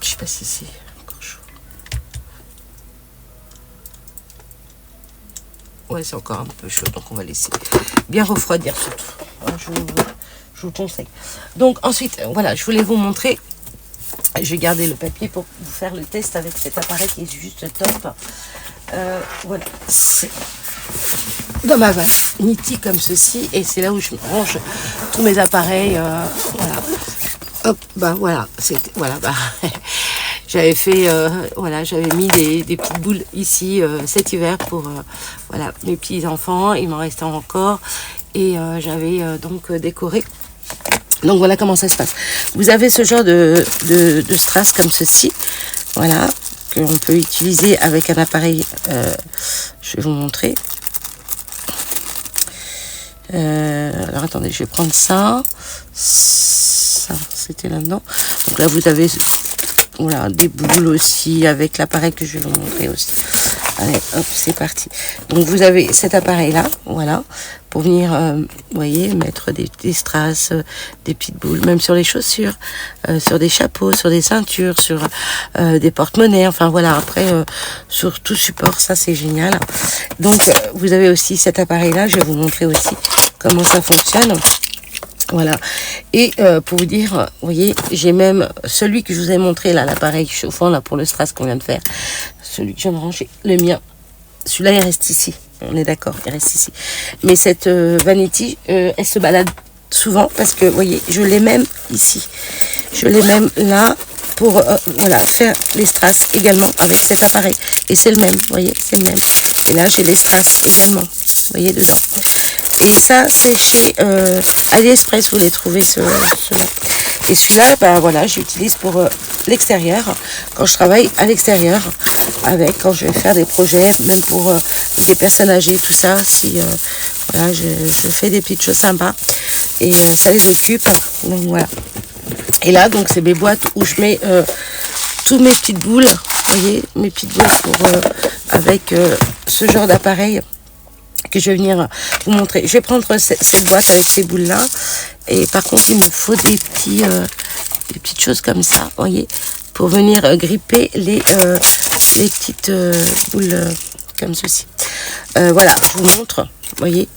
Speaker 1: je sais pas si c'est encore chaud. Ouais, c'est encore un peu chaud, donc on va laisser bien refroidir surtout. Je vous conseille. Donc ensuite, voilà, je voulais vous montrer. Je vais garder le papier pour vous faire le test avec cet appareil qui est juste top. Voilà, c'est dans ma vanity comme ceci, et c'est là où je range tous mes appareils. Voilà, hop, bah voilà, c'était voilà, bah j'avais fait, voilà, j'avais mis des petites boules ici cet hiver pour voilà mes petits enfants. Il m'en restait encore, et j'avais donc décoré. Donc voilà comment ça se passe. Vous avez ce genre de strass comme ceci, voilà, que l'on peut utiliser avec un appareil. Je vais vous montrer. Alors attendez, je vais prendre ça. Ça, c'était là-dedans. Donc là, vous avez voilà des boules aussi avec l'appareil que je vais vous montrer aussi. Allez, hop, c'est parti. Donc vous avez cet appareil-là, voilà, pour venir, vous voyez, mettre des strass, des petites boules, même sur les chaussures, sur des chapeaux, sur des ceintures, sur des porte-monnaies, enfin voilà, après, sur tout support, ça c'est génial. Donc vous avez aussi cet appareil-là, je vais vous montrer aussi comment ça fonctionne. Voilà, et pour vous dire, vous voyez, j'ai même celui que je vous ai montré là, l'appareil chauffant là pour le strass qu'on vient de faire, celui que je viens de ranger, le mien, celui-là il reste ici, on est d'accord, il reste ici. Mais cette vanity, elle se balade souvent parce que, vous voyez, je l'ai même ici, je l'ai même là pour voilà, faire les strass également avec cet appareil. Et c'est le même, vous voyez, c'est le même. Et là j'ai les strass également, vous voyez, dedans. Et ça, c'est chez AliExpress, vous les trouvez ceux-là. Et celui-là, ben voilà, j'utilise pour l'extérieur, quand je travaille à l'extérieur, avec, quand je vais faire des projets, même pour des personnes âgées, tout ça, si voilà, je fais des petites choses sympas, et ça les occupe, donc voilà. Et là, donc, c'est mes boîtes où je mets toutes mes petites boules, vous voyez, mes petites boules pour, avec ce genre d'appareil, que je vais venir vous montrer. Je vais prendre cette boîte avec ces boules là, et par contre il me faut des petites choses comme ça, vous voyez, pour venir gripper les petites boules comme ceci. Voilà, je vous montre, vous voyez,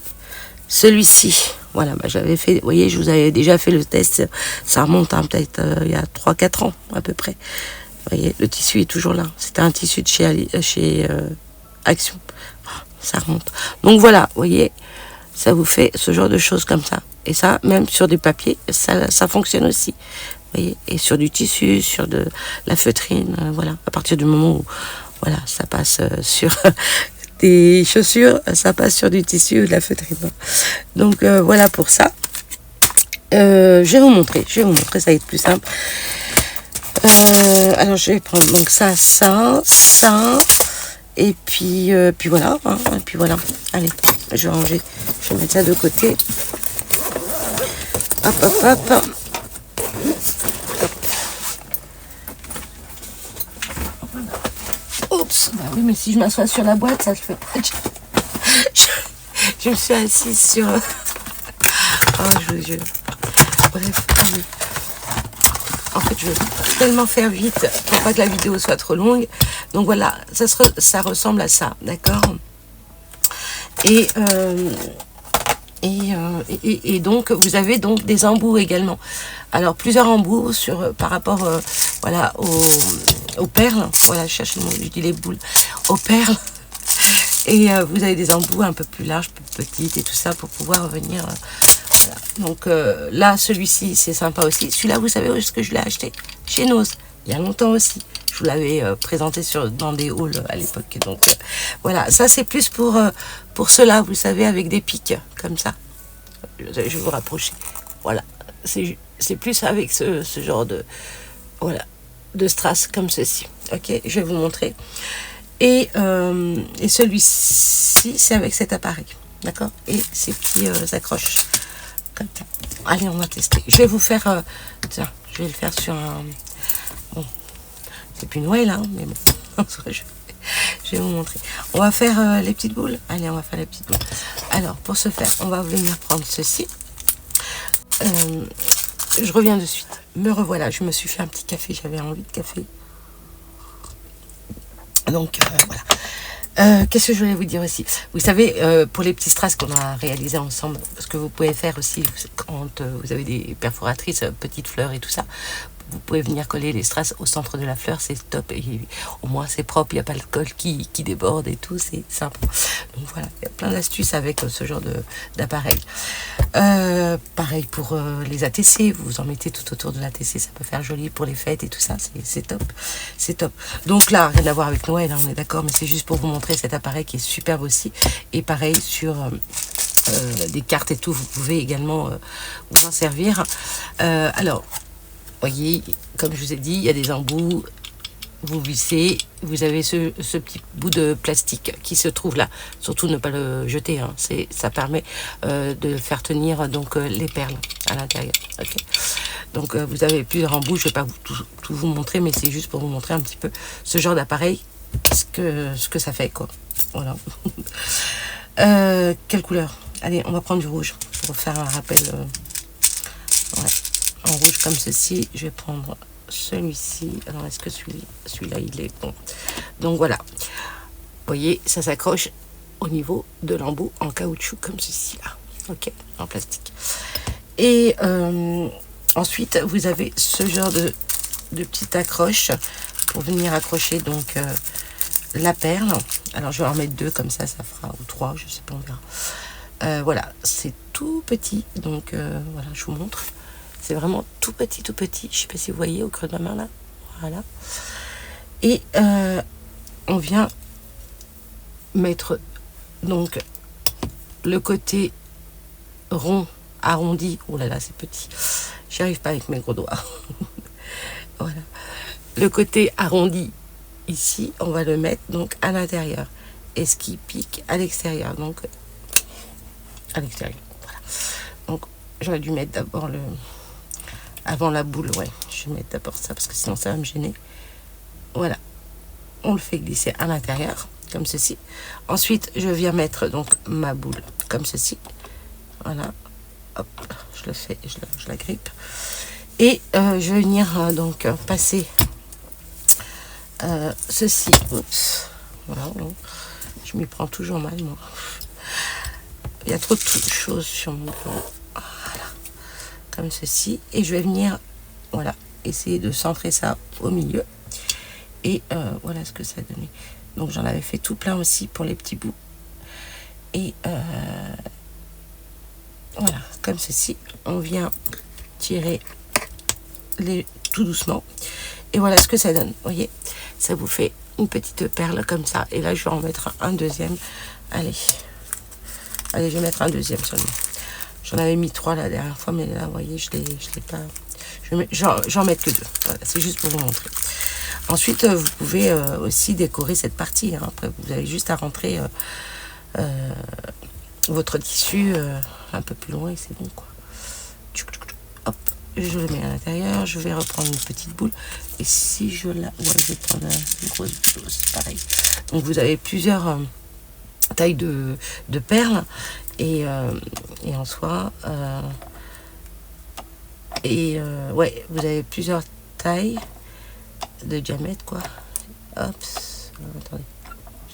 Speaker 1: celui-ci, voilà, bah, j'avais fait, vous voyez, je vous avais déjà fait le test, ça remonte hein, peut-être il y a 3-4 ans à peu près. Vous voyez, le tissu est toujours là, c'était un tissu de chez Action. Ça remonte. Donc voilà, vous voyez, ça vous fait ce genre de choses comme ça. Et ça, même sur du papier, ça fonctionne aussi. Vous voyez, et sur du tissu, sur de la feutrine, voilà. À partir du moment où, voilà, ça passe sur des chaussures, ça passe sur du tissu ou de la feutrine. Donc voilà pour ça. Je vais vous montrer, ça va être plus simple. Alors je vais prendre donc ça. Et puis voilà, hein, et puis voilà. Allez, je vais ranger, je vais mettre ça de côté. Hop, hop, hop. Oups, bah oui, mais si je m'assois sur la boîte, ça se fait. Je me suis assise sur. Oh, je vous jure. Bref, allez. En fait, je veux tellement faire vite pour pas que la vidéo soit trop longue. Donc voilà, ça ressemble à ça, d'accord. Et donc, vous avez donc des embouts également. Alors, plusieurs embouts par rapport voilà, aux perles. Voilà, je cherche le mot, je dis les boules. Aux perles. Et vous avez des embouts un peu plus larges, plus petites et tout ça pour pouvoir venir... voilà. Donc là, celui-ci, c'est sympa aussi. Celui-là, vous savez où est-ce que je l'ai acheté? Chez Nose. Il y a longtemps aussi. Je vous l'avais présenté dans des hauls à l'époque. Donc voilà, ça c'est plus pour ceux-là, vous savez, avec des pics comme ça. Je vais vous rapprocher. Voilà, c'est plus avec ce genre de, voilà, de strass comme ceci. Ok, je vais vous montrer. Et celui-ci, c'est avec cet appareil. D'accord. Et ces petits accroches. Comme ça. Allez, on va tester. Je vais vous faire... tiens, je vais le faire sur un... Bon, c'est plus Noël, hein, mais bon. Je vais vous montrer. On va faire les petites boules. Allez, on va faire les petites boules. Alors, pour ce faire, on va venir prendre ceci. Je reviens de suite. Me revoilà. Je me suis fait un petit café. J'avais envie de café. Donc, voilà. Qu'est-ce que je voulais vous dire aussi? Vous savez, pour les petits strass qu'on a réalisés ensemble, ce que vous pouvez faire aussi quand vous avez des perforatrices, petites fleurs et tout ça, vous pouvez venir coller les strass au centre de la fleur, c'est top. Et au moins c'est propre, il n'y a pas le col qui déborde et tout, c'est sympa. Donc voilà, il y a plein d'astuces avec ce genre d'appareil. Pareil pour les ATC, vous en mettez tout autour de l'ATC, ça peut faire joli pour les fêtes et tout ça, c'est top. C'est top. Donc là, rien à voir avec Noël, hein, on est d'accord, mais c'est juste pour vous montrer cet appareil qui est superbe aussi. Et pareil sur... des cartes et tout, vous pouvez également vous en servir. Alors, voyez, comme je vous ai dit, il y a des embouts, vous vissez, vous avez ce petit bout de plastique qui se trouve là. Surtout ne pas le jeter, hein. Ça permet de faire tenir donc les perles à l'intérieur. Okay. Donc vous avez plusieurs embouts, je ne vais pas tout vous montrer, mais c'est juste pour vous montrer un petit peu ce genre d'appareil ce que ça fait, quoi. Voilà. Quelle couleur? Allez, on va prendre du rouge pour faire un rappel. Ouais, en rouge comme ceci. Je vais prendre celui-ci. Alors, est-ce que celui-là, il est bon? Donc, voilà. Vous voyez, ça s'accroche au niveau de l'embout en caoutchouc comme ceci, là. Ok, en plastique. Et ensuite, vous avez ce genre de petite accroche pour venir accrocher donc la perle. Alors, je vais en mettre 2 comme ça fera, ou 3, je sais pas, on verra. Voilà, c'est tout petit, donc voilà, je vous montre. C'est vraiment tout petit, tout petit. Je sais pas si vous voyez au creux de ma main là. Voilà. Et on vient mettre donc le côté rond, arrondi. Oh là là, c'est petit. J'y arrive pas avec mes gros doigts. Voilà. Le côté arrondi ici, on va le mettre donc à l'intérieur. Et ce qui pique à l'extérieur. Donc à l'extérieur. Voilà. Donc j'aurais dû mettre d'abord le avant la boule, ouais. Je vais mettre d'abord ça parce que sinon ça va me gêner. Voilà. On le fait glisser à l'intérieur comme ceci. Ensuite, je viens mettre donc ma boule comme ceci. Voilà. Hop, je le fais, je la grippe. Et je vais venir donc passer ceci. Oups. Voilà. Je m'y prends toujours mal, moi. Il y a trop de choses sur mon bureau. Voilà. Comme ceci. Et je vais venir, voilà, essayer de centrer ça au milieu. Et voilà ce que ça a donné. Donc j'en avais fait tout plein aussi pour les petits bouts. Et voilà, comme ceci. On vient tirer tout doucement. Et voilà ce que ça donne. Vous voyez, ça vous fait une petite perle comme ça. Et là, je vais en mettre un deuxième. Allez, je vais mettre un deuxième seulement. J'en avais mis 3 la dernière fois, mais là, vous voyez, je l'ai pas. J'en mets que 2. Voilà, c'est juste pour vous montrer. Ensuite, vous pouvez aussi décorer cette partie. Hein. Après, vous avez juste à rentrer votre tissu un peu plus loin et c'est bon, quoi. Hop, je le mets à l'intérieur. Je vais reprendre une petite boule. Et si je la... Ouais, je vais prendre une grosse boule aussi, pareil. Donc, vous avez plusieurs tailles de perles. Et en soi... ouais, vous avez plusieurs tailles de diamètre, quoi. Hop, attendez,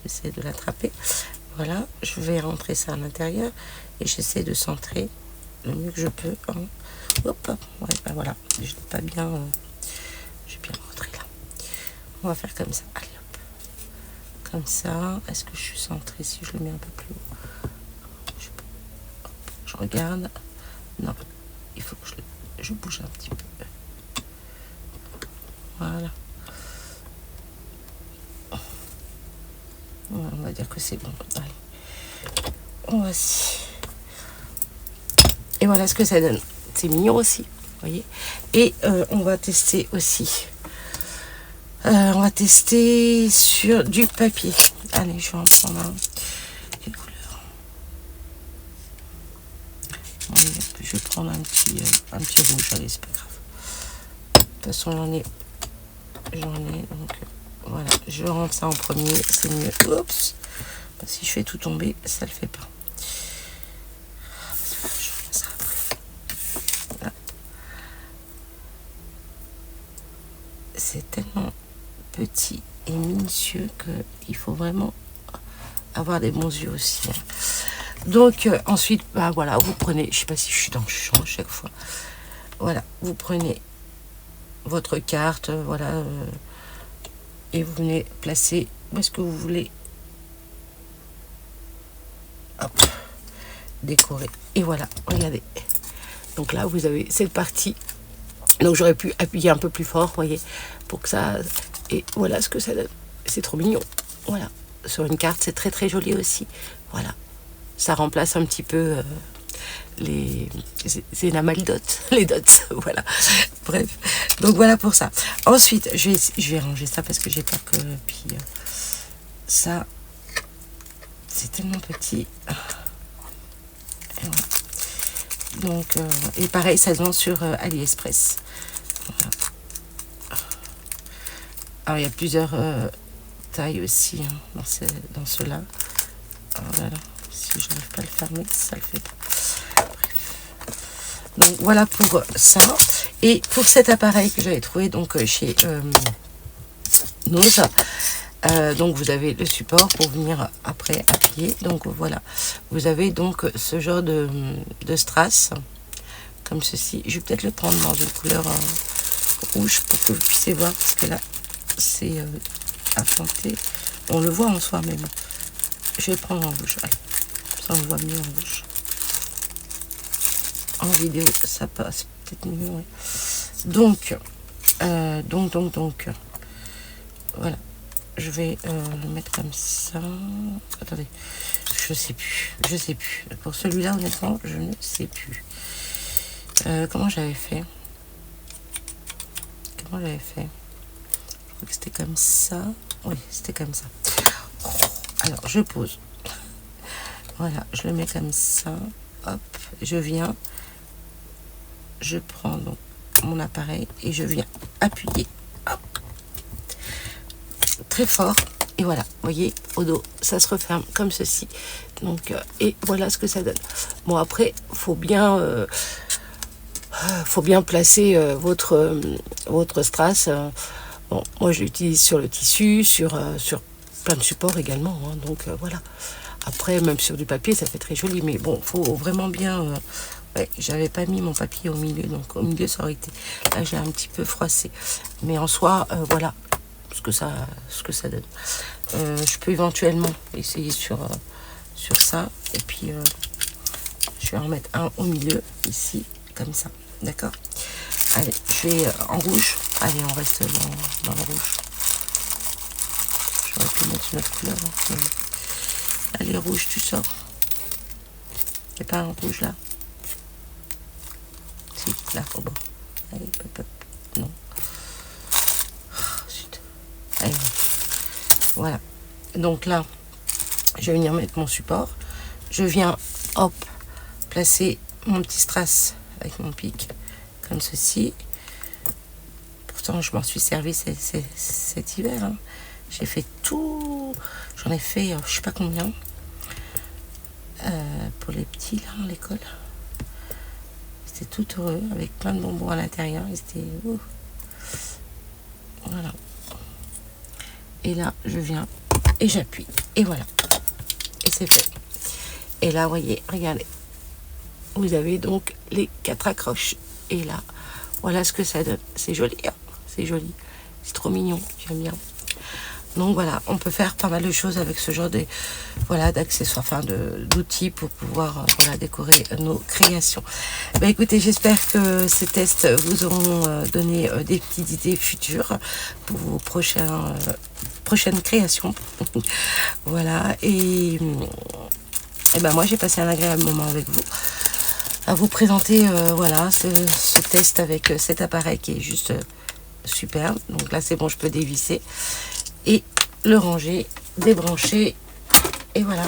Speaker 1: j'essaie de l'attraper. Voilà, je vais rentrer ça à l'intérieur et j'essaie de centrer le mieux que je peux. Hein. Hop, ouais, ben voilà, je l'ai pas bien. J'ai bien rentré là. On va faire comme ça. Allez, hop, comme ça. Est-ce que je suis centrée si je le mets un peu plus haut? Je regarde. Non, il faut que je bouge un petit peu. Voilà. On va dire que c'est bon. Allez. Voici. Et voilà ce que ça donne. C'est mignon aussi, vous voyez. Et on va tester aussi. On va tester sur du papier. Allez, je vais en prendre un. Quelle couleur? Je vais prendre un petit rouge. Allez, c'est pas grave. De toute façon, j'en ai. Donc voilà, je rentre ça en premier, c'est mieux. Oups, si je fais tout tomber, ça le fait pas. Ça voilà. C'est tellement petit et minutieux qu'il faut vraiment avoir des bons yeux aussi. Hein. Donc ensuite, bah voilà, vous prenez, je sais pas si je suis dans le champ chaque fois. Voilà, vous prenez votre carte, voilà. Et vous venez placer où est-ce que vous voulez. Hop, décorer. Et voilà, regardez. Donc là, vous avez cette partie. Donc j'aurais pu appuyer un peu plus fort, vous voyez, pour que ça... Et voilà ce que ça donne. C'est trop mignon. Voilà. Sur une carte, c'est très très joli aussi. Voilà. Ça remplace un petit peu les énamels-dots. Les dots, voilà. Bref. Donc voilà pour ça. Ensuite, je vais ranger ça parce que j'ai peur que... Puis ça, c'est tellement petit. Et voilà. Donc, et pareil, ça se vend sur AliExpress. Voilà. Alors, il y a plusieurs taille aussi, hein, dans ceux-là. Oh là là, si j'arrive pas à le fermer, ça le fait pas. Donc voilà pour ça. Et pour cet appareil que j'avais trouvé donc chez Nose, donc vous avez le support pour venir après appuyer. Donc voilà, vous avez donc ce genre de strass comme ceci. Je vais peut-être le prendre dans une couleur rouge pour que vous puissiez voir, parce que là c'est implanté. On le voit en soi, mais bon, je vais le prendre en rouge. Allez, ça on voit mieux en rouge. En vidéo ça passe peut-être mieux, ouais. Donc voilà, je vais le mettre comme ça. Attendez, je sais plus. Pour celui-là, honnêtement, je ne sais plus. Comment j'avais fait? Je crois que c'était comme ça. Oui, c'était comme ça. Alors, je pose. Voilà, je le mets comme ça. Hop, je viens. Je prends donc mon appareil et je viens appuyer. Hop. Très fort. Et voilà, vous voyez, au dos, ça se referme comme ceci. Donc, et voilà ce que ça donne. Bon, après, faut bien placer votre strass. Bon, moi, je l'utilise sur le tissu, sur plein de supports également. Hein, donc, voilà. Après, même sur du papier, ça fait très joli. Mais bon, faut vraiment bien... ouais, j'avais pas mis mon papier au milieu. Donc, au milieu, ça aurait été... Là, j'ai un petit peu froissé. Mais en soi, voilà ce que ça donne. Je peux éventuellement essayer sur ça. Et puis, je vais en mettre un au milieu, ici, comme ça. D'accord? Allez, je vais en rouge. Allez, on reste dans le rouge. J'aurais pu mettre une autre couleur. Hein. Allez, rouge, tu sors. Il n'y a pas un rouge là? Si, là, au bord. Allez, hop, hop. Non. Oh, zut. Allez, voilà. Donc là, je vais venir mettre mon support. Je viens, hop, placer mon petit strass avec mon pic, comme ceci. Pourtant, je m'en suis servi cet hiver. Hein. J'ai fait tout. J'en ai fait, je sais pas combien. Pour les petits, là, à l'école. C'était tout heureux, avec plein de bonbons à l'intérieur. C'était... Voilà. Et là, je viens et j'appuie. Et voilà. Et c'est fait. Et là, vous voyez, regardez. Vous avez donc les 4 accroches. Et là, voilà ce que ça donne. C'est joli, hein, c'est joli. C'est trop mignon, j'aime bien. Donc voilà, on peut faire pas mal de choses avec ce genre de, voilà, d'accessoires, enfin d'outils pour pouvoir voilà, décorer nos créations. Ben écoutez, j'espère que ces tests vous auront donné des petites idées futures pour vos prochaines créations. Voilà, et ben moi j'ai passé un agréable moment avec vous, à vous présenter voilà ce test avec cet appareil qui est juste superbe. Donc là c'est bon, je peux dévisser et le ranger, débrancher, et voilà.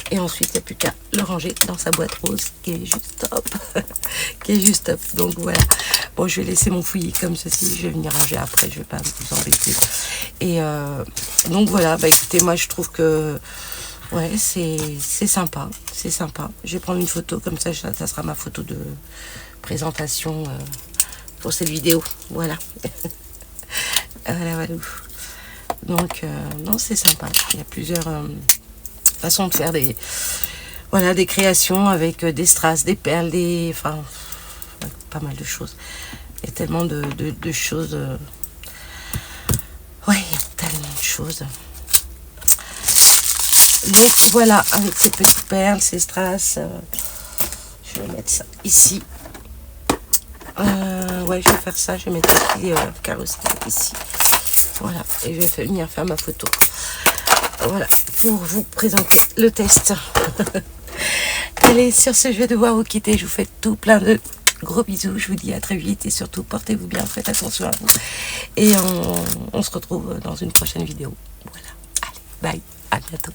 Speaker 1: Et ensuite, il n'y a plus qu'à le ranger dans sa boîte rose, qui est juste top. Qui est juste top. Donc voilà. Bon, je vais laisser mon fouillis comme ceci. Je vais venir ranger après, je ne vais pas vous embêter. Et donc voilà, bah écoutez, moi je trouve que ouais, c'est sympa. C'est sympa. Je vais prendre une photo, comme ça sera ma photo de présentation pour cette vidéo. Voilà. Voilà. Donc, non, c'est sympa. Il y a plusieurs façons de faire des créations avec des strass, des perles, enfin, pas mal de choses. Il y a tellement de choses. Ouais, il y a tellement de choses. Donc, voilà, avec ces petites perles, ces strass, je vais mettre ça ici. Ouais, je vais faire ça. Je vais mettre les carrosserie ici. Voilà, et je vais venir faire ma photo. Voilà, pour vous présenter le test. Allez, sur ce, je vais devoir vous quitter. Je vous fais tout plein de gros bisous. Je vous dis à très vite et surtout, portez-vous bien, faites attention à vous. Et on se retrouve dans une prochaine vidéo. Voilà, allez, bye, à bientôt.